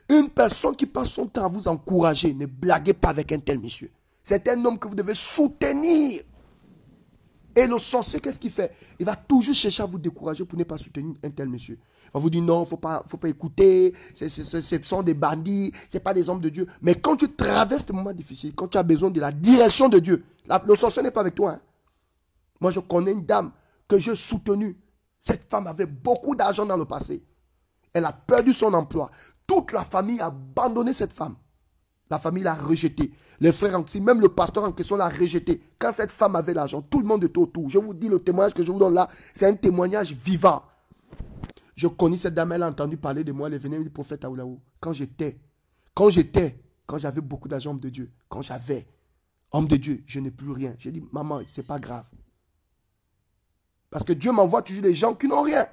Une personne qui passe son temps à vous encourager, ne blaguez pas avec un tel monsieur. C'est un homme que vous devez soutenir. Et le sorcier, qu'est-ce qu'il fait? Il va toujours chercher à vous décourager pour ne pas soutenir un tel monsieur. Il va vous dire non, il ne faut pas écouter, ce sont des bandits, ce ne sont pas des hommes de Dieu. Mais quand tu traverses des moments difficiles, quand tu as besoin de la direction de Dieu, le sorcier n'est pas avec toi. Hein. Moi, je connais une dame que j'ai soutenue. Cette femme avait beaucoup d'argent dans le passé. Elle a perdu son emploi. Toute la famille a abandonné cette femme. La famille l'a rejetée. Les frères aussi, même le pasteur en question l'a rejetée. Quand cette femme avait l'argent, tout le monde était autour. Je vous dis, le témoignage que je vous donne là, c'est un témoignage vivant. Je connais cette dame, elle a entendu parler de moi, elle est venue du prophète Aoulaou. Quand j'avais beaucoup d'argent, homme de Dieu, quand j'avais, homme de Dieu, je n'ai plus rien. J'ai dit, maman, c'est pas grave. Parce que Dieu m'envoie toujours des gens qui n'ont rien.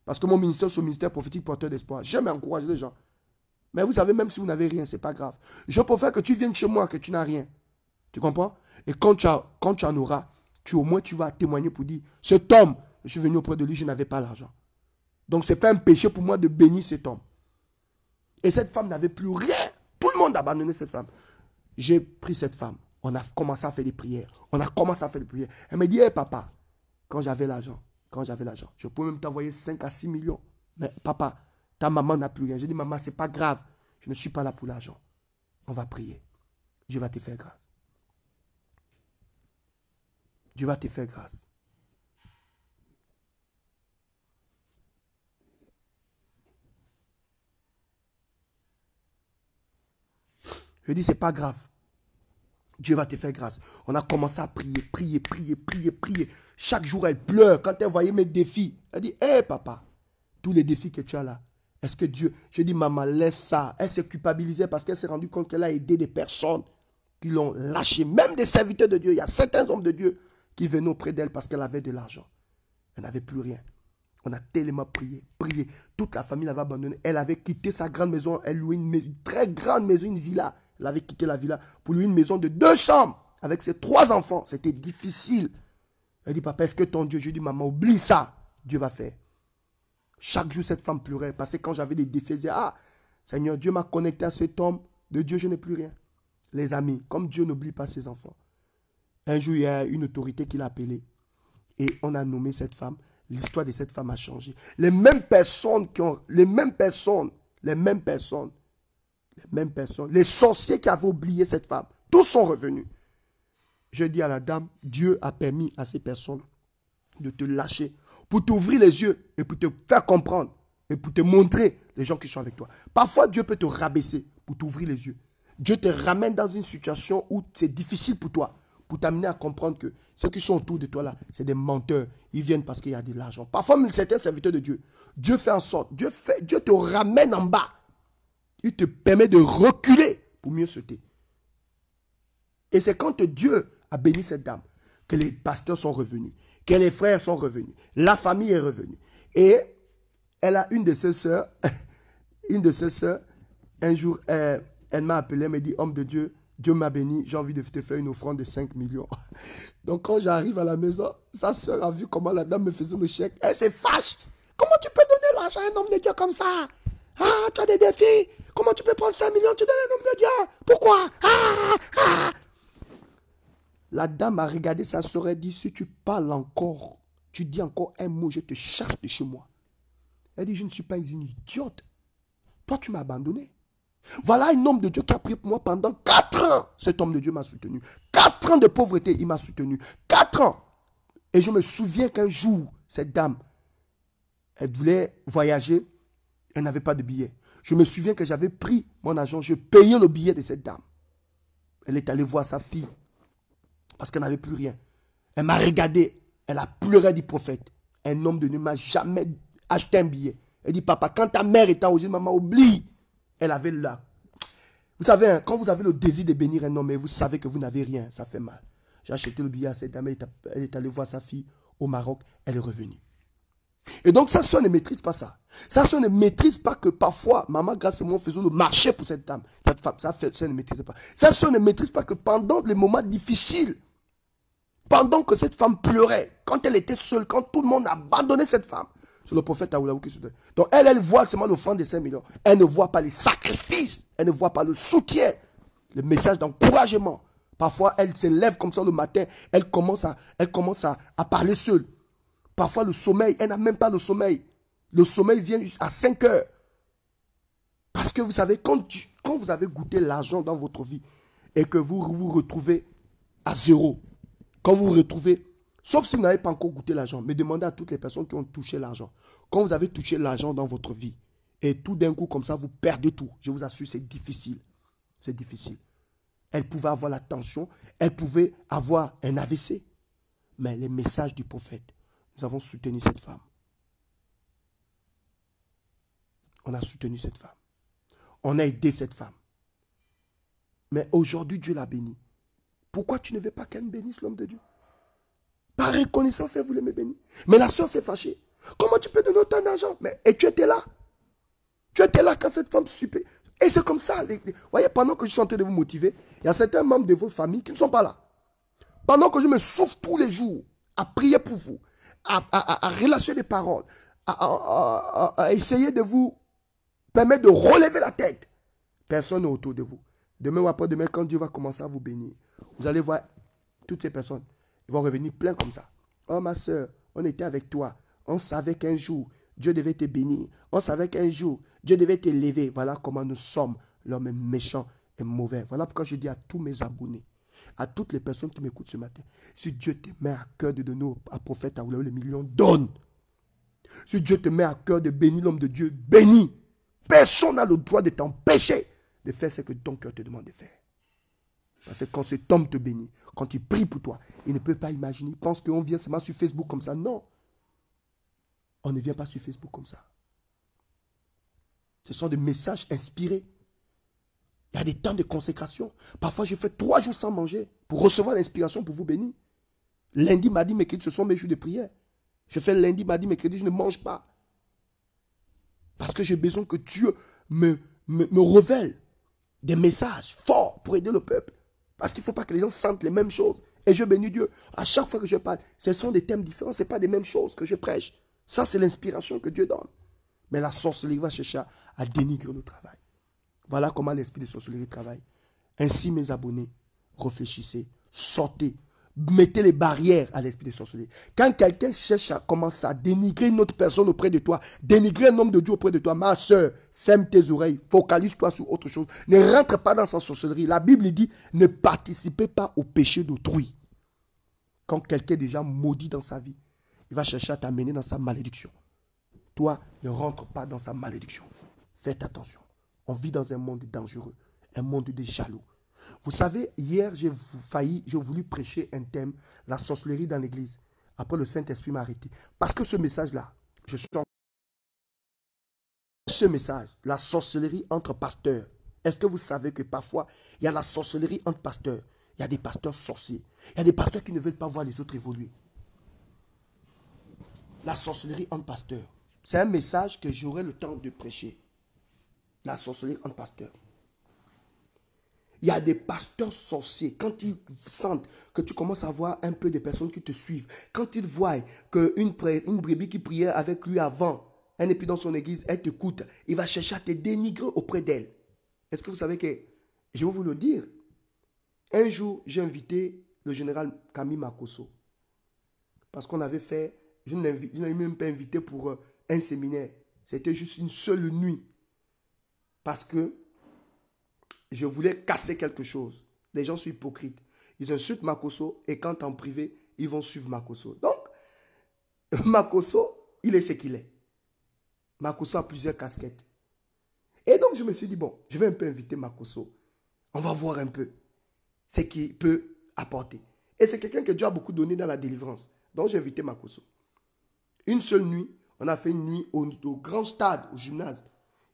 Parce que mon ministère, c'est un ministère prophétique porteur d'espoir. J'aime encourager les gens. Mais vous savez, même si vous n'avez rien, ce n'est pas grave. Je préfère que tu viennes chez moi, que tu n'as rien. Tu comprends? Et quand tu en auras, au moins tu vas témoigner pour dire, cet homme, je suis venu auprès de lui, je n'avais pas l'argent. Donc ce n'est pas un péché pour moi de bénir cet homme. Et cette femme n'avait plus rien. Tout le monde a abandonné cette femme. J'ai pris cette femme. On a commencé à faire des prières. Elle me dit, hey, papa, quand j'avais l'argent, je peux même t'envoyer 5 à 6 millions. Mais papa, ta maman n'a plus rien. Je dis, maman, ce n'est pas grave. Je ne suis pas là pour l'argent. On va prier. Dieu va te faire grâce. Dieu va te faire grâce. Je dis, c'est pas grave. Dieu va te faire grâce. On a commencé à prier. Chaque jour, elle pleure. Quand elle voyait mes défis, elle dit, hé papa, tous les défis que tu as là, est-ce que Dieu... Je dis, maman, laisse ça. Elle s'est culpabilisée parce qu'elle s'est rendue compte qu'elle a aidé des personnes qui l'ont lâché. Même des serviteurs de Dieu. Il y a certains hommes de Dieu qui venaient auprès d'elle parce qu'elle avait de l'argent. Elle n'avait plus rien. On a tellement prié. Toute la famille l'avait abandonnée. Elle avait quitté sa grande maison. Elle louait une très grande maison, une villa. Elle avait quitté la villa pour louer une maison de 2 chambres avec ses 3 enfants. C'était difficile. Elle dit, papa, est-ce que ton Dieu... Je dis, maman, oublie ça. Dieu va faire. Chaque jour, cette femme pleurait. Parce que quand j'avais des défis, elle disait, ah, Seigneur, Dieu m'a connecté à cet homme. De Dieu, je n'ai plus rien. Les amis, comme Dieu n'oublie pas ses enfants. Un jour, il y a une autorité qui l'a appelée. Et on a nommé cette femme. L'histoire de cette femme a changé. Les mêmes personnes, les sorciers qui avaient oublié cette femme, tous sont revenus. Je dis à la dame, Dieu a permis à ces personnes de te lâcher pour t'ouvrir les yeux et pour te faire comprendre et pour te montrer les gens qui sont avec toi. Parfois, Dieu peut te rabaisser pour t'ouvrir les yeux. Dieu te ramène dans une situation où c'est difficile pour toi, pour t'amener à comprendre que ceux qui sont autour de toi là, c'est des menteurs. Ils viennent parce qu'il y a de l'argent. Parfois, même certains serviteurs de Dieu, Dieu fait en sorte, Dieu te ramène en bas. Il te permet de reculer pour mieux sauter. Et c'est quand Dieu a béni cette dame que les pasteurs sont revenus, que les frères sont revenus, la famille est revenue. Et elle a une de ses sœurs, un jour, elle m'a appelé, elle m'a dit, homme de Dieu, Dieu m'a béni, j'ai envie de te faire une offrande de 5 millions. Donc quand j'arrive à la maison, sa sœur a vu comment la dame me faisait le chèque. Elle se fâche. Comment tu peux donner l'argent à un homme de Dieu comme ça? Ah, tu as des défis. Comment tu peux prendre 5 millions, tu donnes un homme de Dieu? Pourquoi? La dame a regardé sa sœur et dit, si tu parles encore, tu dis encore un mot, je te chasse de chez moi. Elle dit, je ne suis pas une idiote. Toi, tu m'as abandonné. Voilà un homme de Dieu qui a prié pour moi pendant 4 ans. Cet homme de Dieu m'a soutenu. 4 ans de pauvreté, il m'a soutenu. 4 ans. Et je me souviens qu'un jour, cette dame, elle voulait voyager, elle n'avait pas de billet. Je me souviens que j'avais pris mon argent, je payais le billet de cette dame. Elle est allée voir sa fille parce qu'elle n'avait plus rien. Elle m'a regardé, elle a pleuré du prophète. Un homme de Dieu ne m'a jamais acheté un billet. Elle dit, papa, quand ta mère était en Jésus, maman, oublie. Elle avait là. Vous savez, hein, quand vous avez le désir de bénir un homme et vous savez que vous n'avez rien, ça fait mal. J'ai acheté le billet à cette dame, elle est allée voir sa fille au Maroc, elle est revenue. Et donc, sa soeur ne maîtrise pas ça. Sa soeur ne maîtrise pas que parfois, maman, grâce à moi, faisons le marché pour cette dame. Cette femme, sa soeur ne maîtrise pas. Sa soeur ne maîtrise pas que pendant les moments difficiles, pendant que cette femme pleurait, quand elle était seule, quand tout le monde a abandonné cette femme, c'est le prophète Aoulaou qui se donne. Donc elle voit seulement l'offrande de 5 millions. Elle ne voit pas les sacrifices. Elle ne voit pas le soutien. Le message d'encouragement. Parfois, elle se lève comme ça le matin. Elle commence à parler seule. Parfois, le sommeil, elle n'a même pas le sommeil. Le sommeil vient juste à 5 heures. Parce que vous savez, quand vous avez goûté l'argent dans votre vie et que vous vous retrouvez à zéro, quand vous vous retrouvez... Sauf si vous n'avez pas encore goûté l'argent. Mais demandez à toutes les personnes qui ont touché l'argent. Quand vous avez touché l'argent dans votre vie Et tout d'un coup, comme ça, vous perdez tout. Je vous assure, c'est difficile. C'est difficile. Elle pouvait avoir la tension, elle pouvait avoir un AVC. Mais les messages du prophète, nous avons soutenu cette femme. On a soutenu cette femme. On a aidé cette femme. Mais aujourd'hui, Dieu l'a bénie. Pourquoi tu ne veux pas qu'elle bénisse l'homme de Dieu? Par reconnaissance, elle voulait me bénir. Mais la soeur s'est fâchée. Comment tu peux donner autant d'argent? Et tu étais là. Tu étais là quand cette femme supait. Et c'est comme ça. Vous voyez, pendant que je suis en train de vous motiver, il y a certains membres de votre famille qui ne sont pas là. Pendant que je me souffle tous les jours à prier pour vous, à relâcher des paroles, à essayer de vous permettre de relever la tête, personne n'est autour de vous. Demain ou après-demain, quand Dieu va commencer à vous bénir, vous allez voir toutes ces personnes, ils vont revenir plein comme ça. Oh ma soeur, on était avec toi. On savait qu'un jour, Dieu devait te bénir. On savait qu'un jour, Dieu devait t'élever. Voilà comment nous sommes, l'homme est méchant et mauvais. Voilà pourquoi je dis à tous mes abonnés, à toutes les personnes qui m'écoutent ce matin, si Dieu te met à cœur de donner à prophète à les millions, donne. Si Dieu te met à cœur de bénir l'homme de Dieu, bénis. Personne n'a le droit de t'empêcher de faire ce que ton cœur te demande de faire. Parce que quand cet homme te bénit, quand il prie pour toi, il ne peut pas imaginer, il pense qu'on vient seulement sur Facebook comme ça. Non. On ne vient pas sur Facebook comme ça. Ce sont des messages inspirés. Il y a des temps de consécration. Parfois, je fais 3 jours sans manger pour recevoir l'inspiration pour vous bénir. Lundi, mardi, mercredi, ce sont mes jours de prière. Je fais lundi, mardi, mercredi, je ne mange pas. Parce que j'ai besoin que Dieu me révèle des messages forts pour aider le peuple. Parce qu'il ne faut pas que les gens sentent les mêmes choses. Et je bénis Dieu. À chaque fois que je parle, ce sont des thèmes différents. Ce n'est pas les mêmes choses que je prêche. Ça, c'est l'inspiration que Dieu donne. Mais la sorcellerie va chercher à dénigrer le travail. Voilà comment l'esprit de sorcellerie travaille. Ainsi, mes abonnés, réfléchissez, sortez, mettez les barrières à l'esprit de sorcellerie. Quand quelqu'un cherche à commencer à dénigrer une autre personne auprès de toi, dénigrer un homme de Dieu auprès de toi, ma soeur, ferme tes oreilles, focalise-toi sur autre chose. Ne rentre pas dans sa sorcellerie. La Bible dit, ne participez pas au péché d'autrui. Quand quelqu'un est déjà maudit dans sa vie, il va chercher à t'amener dans sa malédiction. Toi, ne rentre pas dans sa malédiction. Faites attention. On vit dans un monde dangereux, un monde de jaloux. Vous savez, hier, j'ai voulu prêcher un thème, la sorcellerie dans l'église. Après, le Saint-Esprit m'a arrêté. Parce que ce message-là, ce message, la sorcellerie entre pasteurs. Est-ce que vous savez que parfois, il y a la sorcellerie entre pasteurs? Il y a des pasteurs sorciers. Il y a des pasteurs qui ne veulent pas voir les autres évoluer. La sorcellerie entre pasteurs. C'est un message que j'aurai le temps de prêcher. La sorcellerie entre pasteurs. Il y a des pasteurs sorciers. Quand ils sentent que tu commences à avoir un peu de personnes qui te suivent, quand ils voient qu'une brebis qui priait avec lui avant, elle n'est plus dans son église, elle t'écoute, il va chercher à te dénigrer auprès d'elle. Est-ce que vous savez que, je vais vous le dire, un jour, j'ai invité le général Camille Makosso. Parce qu'on avait fait, je n'avais même pas invité pour un séminaire. C'était juste une seule nuit. Parce que je voulais casser quelque chose. Les gens sont hypocrites. Ils insultent Makosso et quand en privé, ils vont suivre Makosso. Donc, Makosso, il est ce qu'il est. Makosso a plusieurs casquettes. Et donc, je me suis dit, bon, je vais un peu inviter Makosso. On va voir un peu ce qu'il peut apporter. Et c'est quelqu'un que Dieu a beaucoup donné dans la délivrance. Donc, j'ai invité Makosso. Une seule nuit, on a fait une nuit au grand stade, au gymnase.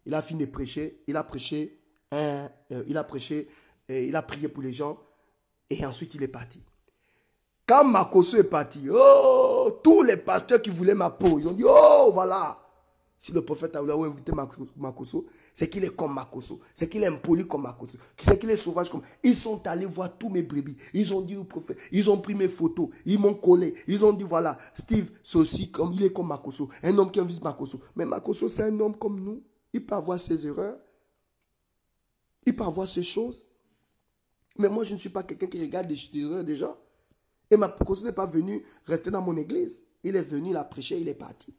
Il a fini de prêcher, il a prié pour les gens et ensuite il est parti. Quand Makosso est parti, oh, tous les pasteurs qui voulaient ma peau, ils ont dit, oh, voilà. Si le prophète a voulu inviter Makosso, c'est qu'il est comme Makosso, c'est qu'il est impoli comme Makosso, c'est qu'il est sauvage comme... Ils sont allés voir tous mes brebis, ils ont dit au prophète, ils ont pris mes photos, ils m'ont collé, ils ont dit, voilà, Steve, c'est aussi comme, il est comme Makosso, un homme qui invite Makosso. Mais Makosso, c'est un homme comme nous, il peut avoir ses erreurs, il peut avoir ses choses. Mais moi, je ne suis pas quelqu'un qui regarde les erreurs des gens. Et Makosso n'est pas venu rester dans mon église. Il est venu, il a prêché, il est parti.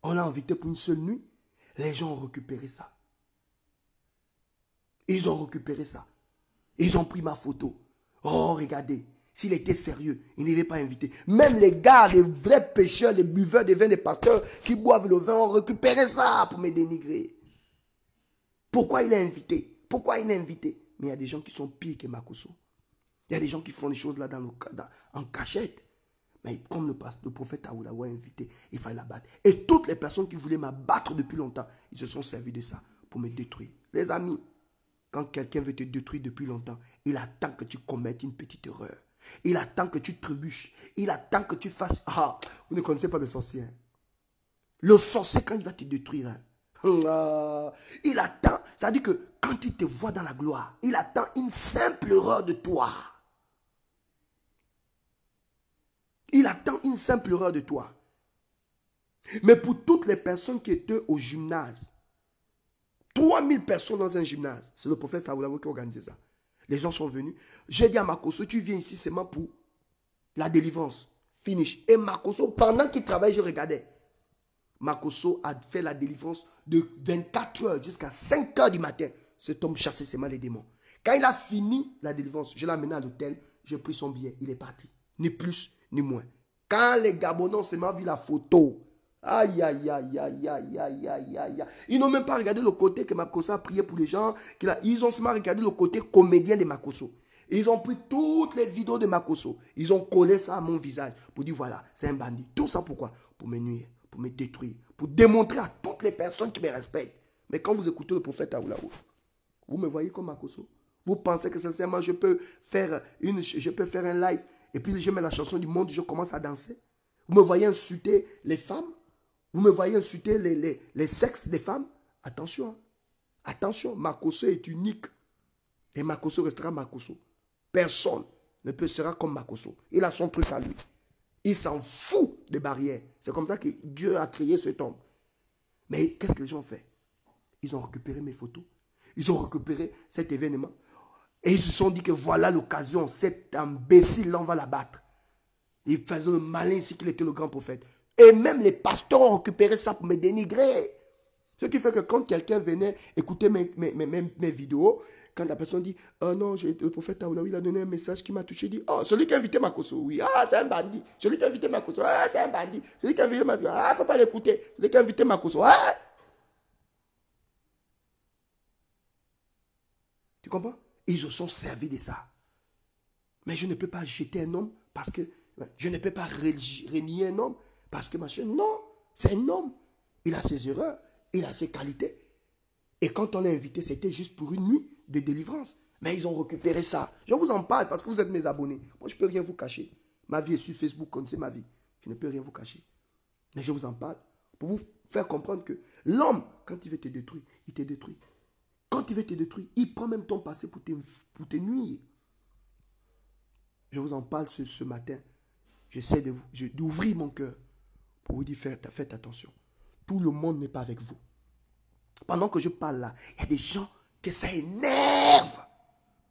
On l'a invité pour une seule nuit. Les gens ont récupéré ça. Ils ont récupéré ça. Ils ont pris ma photo. Oh, regardez. S'il était sérieux, il n'avait pas invité. Même les gars, les vrais pécheurs, les buveurs de vin, les pasteurs qui boivent le vin ont récupéré ça pour me dénigrer. Pourquoi il est invité? Pourquoi il est invité? Mais il y a des gens qui sont pires que Makosso. Il y a des gens qui font des choses là en cachette. Mais comme le prophète Aoulaou a invité, il fallait l'abattre. Et toutes les personnes qui voulaient m'abattre depuis longtemps, ils se sont servis de ça pour me détruire. Les amis, quand quelqu'un veut te détruire depuis longtemps, il attend que tu commettes une petite erreur. Il attend que tu trébuches. Il attend que tu fasses... Ah, vous ne connaissez pas le sorcier. Le sorcier, quand il va te détruire, il attend. Ça veut dire que quand il te voit dans la gloire, il attend une simple erreur de toi. Il attend une simple erreur de toi. Mais pour toutes les personnes qui étaient au gymnase, 3000 personnes dans un gymnase, c'est le prophète Aoulaou qui a organisé ça. Les gens sont venus. J'ai dit à Makosso, tu viens ici seulement pour la délivrance. Finish. Et Makosso, pendant qu'il travaillait, je regardais. Makosso a fait la délivrance de 24 heures jusqu'à 5 heures du matin. Cet homme chassait seulement les démons. Quand il a fini la délivrance, je l'ai amené à l'hôtel, j'ai pris son billet, il est parti. Ni plus, ni moins. Quand les Gabonais ont seulement vu la photo, aïe, aïe, aïe, aïe, aïe, aïe, aïe, aïe. Ils n'ont même pas regardé le côté que Makosso a prié pour les gens. Ils ont seulement regardé le côté comédien de Makosso. Ils ont pris toutes les vidéos de Makosso. Ils ont collé ça à mon visage pour dire voilà, c'est un bandit. Tout ça pourquoi? Pour me nuire, pour me détruire, pour démontrer à toutes les personnes qui me respectent. Mais quand vous écoutez le prophète Aoulaou, vous me voyez comme Makosso. Vous pensez que sincèrement je peux faire un live et puis je mets la chanson du monde, je commence à danser. Vous me voyez insulter les femmes. Vous me voyez insulter les sexes des femmes. Attention. Attention, Makosso est unique. Et Makosso restera Makosso. Personne ne peut sera comme Makosso. Il a son truc à lui. Il s'en fout des barrières. C'est comme ça que Dieu a créé cet homme. Mais qu'est-ce que les gens ont fait? Ils ont récupéré mes photos. Ils ont récupéré cet événement. Et ils se sont dit que voilà l'occasion. Cet imbécile-là, on va l'abattre. Ils faisaient le malin ici qu'il était le grand prophète. Et même les pasteurs ont récupéré ça pour me dénigrer. Ce qui fait que quand quelqu'un venait écouter mes vidéos, quand la personne dit « Oh non, le prophète Aoulaou, il a donné un message qui m'a touché. » Il dit « Oh, celui qui a invité Makosso, oui. Ah, c'est un bandit. Celui qui a invité Makosso, ah, c'est un bandit. Celui qui a invité Makosso, ah, il ne faut pas l'écouter. Celui qui a invité Makosso, ah. » Tu comprends? Ils se sont servis de ça. Mais je ne peux pas jeter un homme parce que... Je ne peux pas renier un homme parce que machin... Non, c'est un homme. Il a ses erreurs, il a ses qualités. Et quand on l'a invité, c'était juste pour une nuit de délivrance. Mais ils ont récupéré ça. Je vous en parle parce que vous êtes mes abonnés. Moi, je ne peux rien vous cacher. Ma vie est sur Facebook, connaissez ma vie. Je ne peux rien vous cacher. Mais je vous en parle pour vous faire comprendre que l'homme, quand il veut te détruire, il te détruit. Quand il veut te détruire, il prend même ton passé pour te nuire. Je vous en parle ce matin. J'essaie d'ouvrir mon cœur pour vous dire faites attention. Tout le monde n'est pas avec vous. Pendant que je parle là, il y a des gens que ça énerve.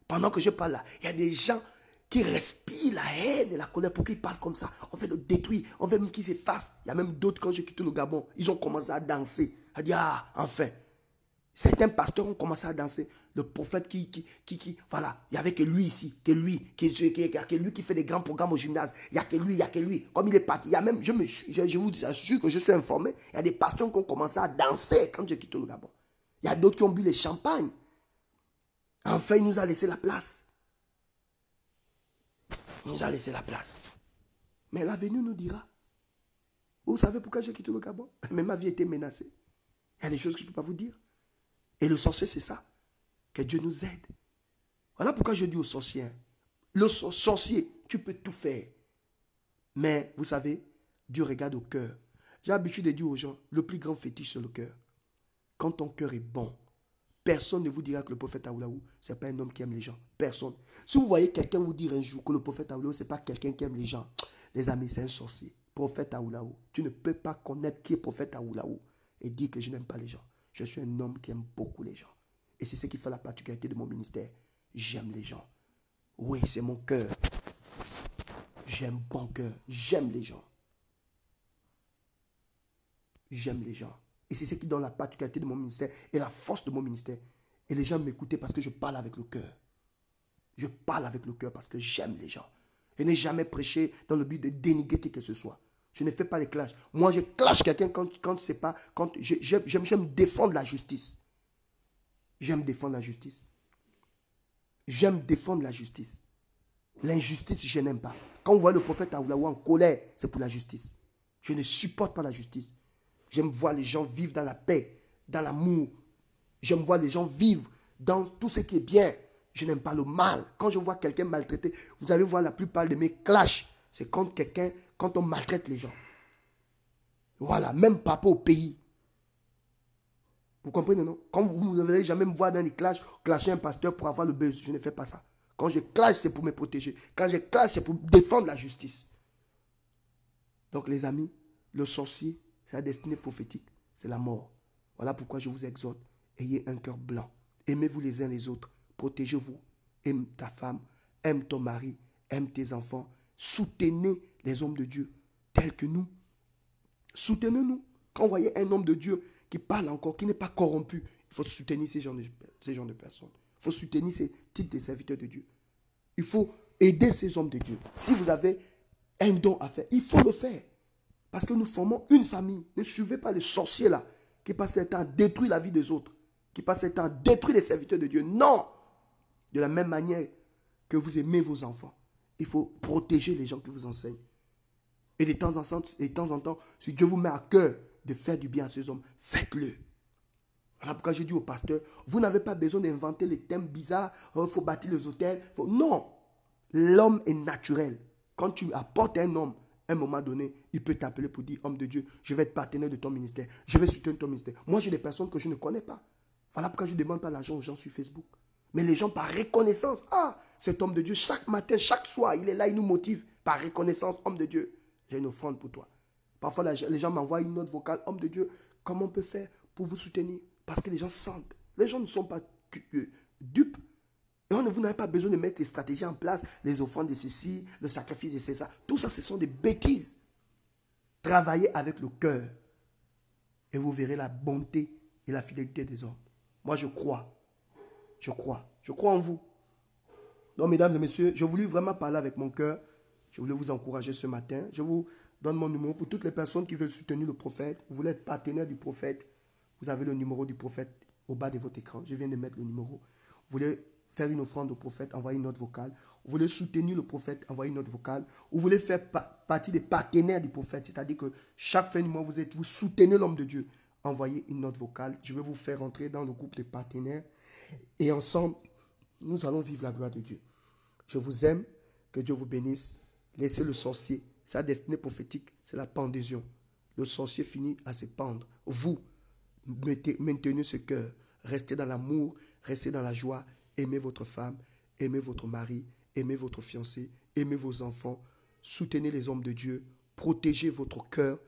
Pendant que je parle là, il y a des gens qui respirent la haine et la colère pour qu'ils parlent comme ça. On veut le détruire, on veut même qu'il s'efface. Il y a même d'autres, quand j'ai quitté le Gabon, ils ont commencé à danser. À dire, ah, enfin. Certains pasteurs ont commencé à danser. Le prophète voilà, il n'y avait que lui ici, que lui qui fait des grands programmes au gymnase. Il n'y a que lui. Comme il est parti, il y a même, je vous assure que je suis informé, il y a des pasteurs qui ont commencé à danser quand j'ai quitté le Gabon. Il y a d'autres qui ont bu les champagnes. Enfin, il nous a laissé la place. Il nous a laissé la place. Mais l'avenir nous dira. Vous savez pourquoi j'ai quitté le Gabon? Mais ma vie était menacée. Il y a des choses que je ne peux pas vous dire. Et le sorcier, c'est ça. Que Dieu nous aide. Voilà pourquoi je dis aux sorciers, le sorcier, tu peux tout faire. Mais, vous savez, Dieu regarde au cœur. J'ai l'habitude de dire aux gens, le plus grand fétiche, c'est le cœur. Quand ton cœur est bon, personne ne vous dira que le prophète Aoulaou, ce n'est pas un homme qui aime les gens. Personne. Si vous voyez quelqu'un vous dire un jour que le prophète Aoulaou, ce n'est pas quelqu'un qui aime les gens, les amis, c'est un sorcier. Prophète Aoulaou. Tu ne peux pas connaître qui est prophète Aoulaou et dire que je n'aime pas les gens. Je suis un homme qui aime beaucoup les gens. Et c'est ce qui fait la particularité de mon ministère. J'aime les gens. Oui, c'est mon cœur. J'aime bon cœur. J'aime les gens. J'aime les gens. Et c'est ce qui donne la particularité de mon ministère et la force de mon ministère. Et les gens m'écoutaient parce que je parle avec le cœur. Je parle avec le cœur parce que j'aime les gens. Je n'ai jamais prêché dans le but de dénigrer qui que ce soit. Je ne fais pas les clashs. Moi, je clash quelqu'un quand c'est pas... J'aime défendre la justice. J'aime défendre la justice. J'aime défendre la justice. L'injustice, je n'aime pas. Quand on voit le prophète Aoulaou en colère, c'est pour la justice. Je ne supporte pas la justice. J'aime voir les gens vivre dans la paix, dans l'amour. J'aime voir les gens vivre dans tout ce qui est bien. Je n'aime pas le mal. Quand je vois quelqu'un maltraité, vous allez voir la plupart de mes clashs, c'est quand on maltraite les gens. Voilà, même par rapport au pays. Vous comprenez, non? Quand vous n'allez jamais me voir dans les clashs, clasher un pasteur pour avoir le buzz. Je ne fais pas ça. Quand je clash, c'est pour me protéger. Quand je clash, c'est pour défendre la justice. Donc les amis, le sorcier, sa destinée prophétique, c'est la mort. Voilà pourquoi je vous exhorte. Ayez un cœur blanc. Aimez-vous les uns les autres. Protégez-vous. Aime ta femme. Aime ton mari. Aime tes enfants. Soutenez les hommes de Dieu tels que nous. Soutenez-nous. Quand vous voyez un homme de Dieu qui parle encore, qui n'est pas corrompu, il faut soutenir ces gens de personnes. Il faut soutenir ces types de serviteurs de Dieu. Il faut aider ces hommes de Dieu. Si vous avez un don à faire, il faut le faire. Parce que nous formons une famille. Ne suivez pas les sorciers là, qui passent leur temps à détruire la vie des autres, qui passent leur temps à détruire les serviteurs de Dieu. Non! De la même manière que vous aimez vos enfants, il faut protéger les gens qui vous enseignent. Et de temps en temps, si Dieu vous met à cœur de faire du bien à ces hommes, faites-le. Voilà pourquoi je dis au pasteur, vous n'avez pas besoin d'inventer les thèmes bizarres, il faut bâtir les hôtels. Non, l'homme est naturel. Quand tu apportes un homme, à un moment donné, il peut t'appeler pour dire, homme de Dieu, je vais être partenaire de ton ministère, je vais soutenir ton ministère. Moi, j'ai des personnes que je ne connais pas. Voilà pourquoi je ne demande pas l'argent aux gens sur Facebook. Mais les gens, par reconnaissance, cet homme de Dieu, chaque matin, chaque soir, il est là, il nous motive. Par reconnaissance, homme de Dieu, j'ai une offrande pour toi. Parfois, les gens m'envoient une note vocale, homme de Dieu, comment on peut faire pour vous soutenir? Parce que les gens sentent. Les gens ne sont pas dupes. Et vous n'avez pas besoin de mettre les stratégies en place, les offrandes de ceci, le sacrifice de ça. Tout ça, ce sont des bêtises. Travaillez avec le cœur. Et vous verrez la bonté et la fidélité des hommes. Moi, je crois. Je crois en vous. Donc, mesdames et messieurs, je voulais vraiment parler avec mon cœur. Je voulais vous encourager ce matin. Je vous donne mon numéro pour toutes les personnes qui veulent soutenir le prophète. Vous voulez être partenaire du prophète. Vous avez le numéro du prophète au bas de votre écran. Je viens de mettre le numéro. Vous voulez faire une offrande au prophète, envoyez une note vocale. Vous voulez soutenir le prophète, envoyez une note vocale. Vous voulez faire partie des partenaires du prophète, c'est-à-dire que chaque fin du mois, vous soutenez l'homme de Dieu. Envoyez une note vocale. Je vais vous faire entrer dans le groupe de partenaires. Et ensemble, nous allons vivre la gloire de Dieu. Je vous aime. Que Dieu vous bénisse. Laissez le sorcier. Sa destinée prophétique, c'est la pendaison. Le sorcier finit à se pendre. Vous, maintenez ce cœur. Restez dans l'amour, restez dans la joie. Aimez votre femme, aimez votre mari, aimez votre fiancé, aimez vos enfants. Soutenez les hommes de Dieu. Protégez votre cœur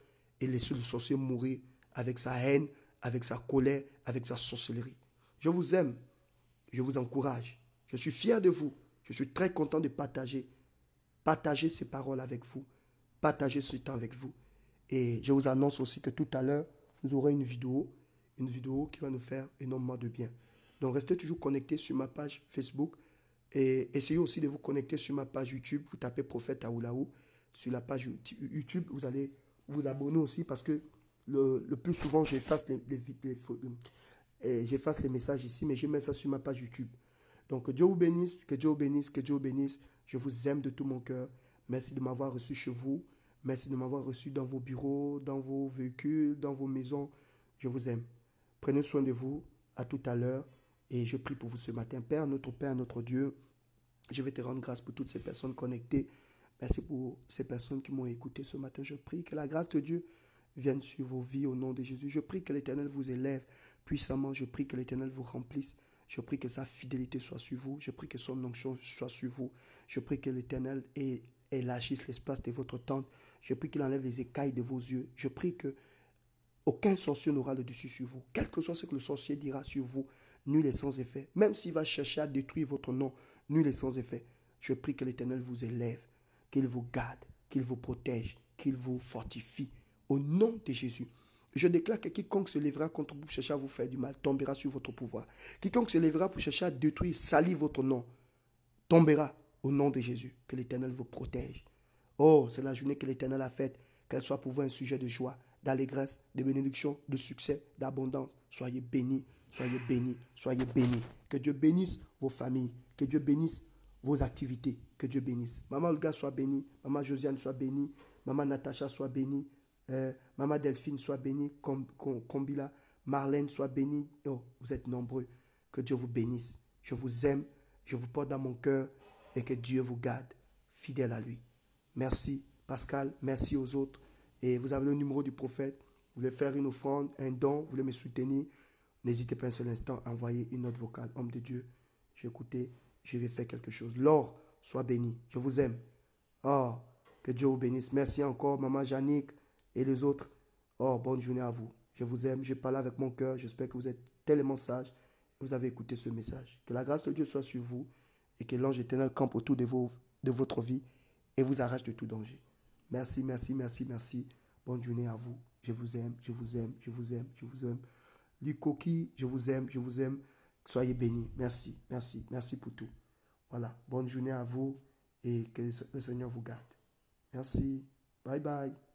et laissez le sorcier mourir avec sa haine, avec sa colère, avec sa sorcellerie. Je vous aime. Je vous encourage. Je suis fier de vous. Je suis très content de partager ces paroles avec vous. Partager ce temps avec vous. Et je vous annonce aussi que tout à l'heure, nous aurons une vidéo qui va nous faire énormément de bien. Donc, restez toujours connectés sur ma page Facebook et essayez aussi de vous connecter sur ma page YouTube. Vous tapez Prophète Aoulaou. Sur la page YouTube, vous allez vous abonner aussi parce que le plus souvent, j'efface les messages ici, mais je mets ça sur ma page YouTube. Donc, que Dieu vous bénisse, que Dieu vous bénisse, que Dieu vous bénisse. Je vous aime de tout mon cœur. Merci de m'avoir reçu chez vous. Merci de m'avoir reçu dans vos bureaux, dans vos véhicules, dans vos maisons. Je vous aime. Prenez soin de vous. À tout à l'heure. Et je prie pour vous ce matin. Père, notre Dieu, je vais te rendre grâce pour toutes ces personnes connectées. Merci pour ces personnes qui m'ont écouté ce matin. Je prie que la grâce de Dieu vienne sur vos vies au nom de Jésus. Je prie que l'Éternel vous élève puissamment. Je prie que l'Éternel vous remplisse. Je prie que sa fidélité soit sur vous. Je prie que son onction soit sur vous. Je prie que l'Éternel élargisse l'espace de votre tente. Je prie qu'il enlève les écailles de vos yeux. Je prie que aucun sorcier n'aura le dessus sur vous. Quel que soit ce que le sorcier dira sur vous, nul est sans effet. Même s'il va chercher à détruire votre nom, nul est sans effet. Je prie que l'Éternel vous élève, qu'il vous garde, qu'il vous protège, qu'il vous fortifie. Au nom de Jésus. Je déclare que quiconque se lèvera contre vous pour chercher à vous faire du mal, tombera sur votre pouvoir. Quiconque se lèvera pour chercher à détruire, salir votre nom, tombera Au nom de Jésus, que l'Éternel vous protège. Oh, c'est la journée que l'Éternel a faite. Qu'elle soit pour vous un sujet de joie, d'allégresse, de bénédiction, de succès, d'abondance. Soyez bénis, soyez bénis, soyez bénis. Que Dieu bénisse vos familles. Que Dieu bénisse vos activités. Que Dieu bénisse. Maman Olga soit bénie. Maman Josiane soit bénie. Maman Natacha soit bénie. Maman Delphine soit bénie. Kombila, Marlène soit bénie. Oh, vous êtes nombreux. Que Dieu vous bénisse. Je vous aime. Je vous porte dans mon cœur. Et que Dieu vous garde fidèle à lui. Merci Pascal, merci aux autres. Et vous avez le numéro du prophète. Vous voulez faire une offrande, un don, vous voulez me soutenir. N'hésitez pas un seul instant à envoyer une note vocale. Homme de Dieu, j'ai écouté, je vais faire quelque chose. Laure, sois béni. Je vous aime. Oh, que Dieu vous bénisse. Merci encore, maman Jannick et les autres. Oh, bonne journée à vous. Je vous aime. Je parle avec mon cœur. J'espère que vous êtes tellement sages et vous avez écouté ce message. Que la grâce de Dieu soit sur vous et que l'ange éternel campe autour de votre vie et vous arrache de tout danger. Merci, merci, merci, merci. Bonne journée à vous. Je vous aime, je vous aime, je vous aime, je vous aime. Lukoki, je vous aime, je vous aime. Soyez bénis. Merci, merci, merci pour tout. Voilà, bonne journée à vous et que le Seigneur vous garde. Merci. Bye bye.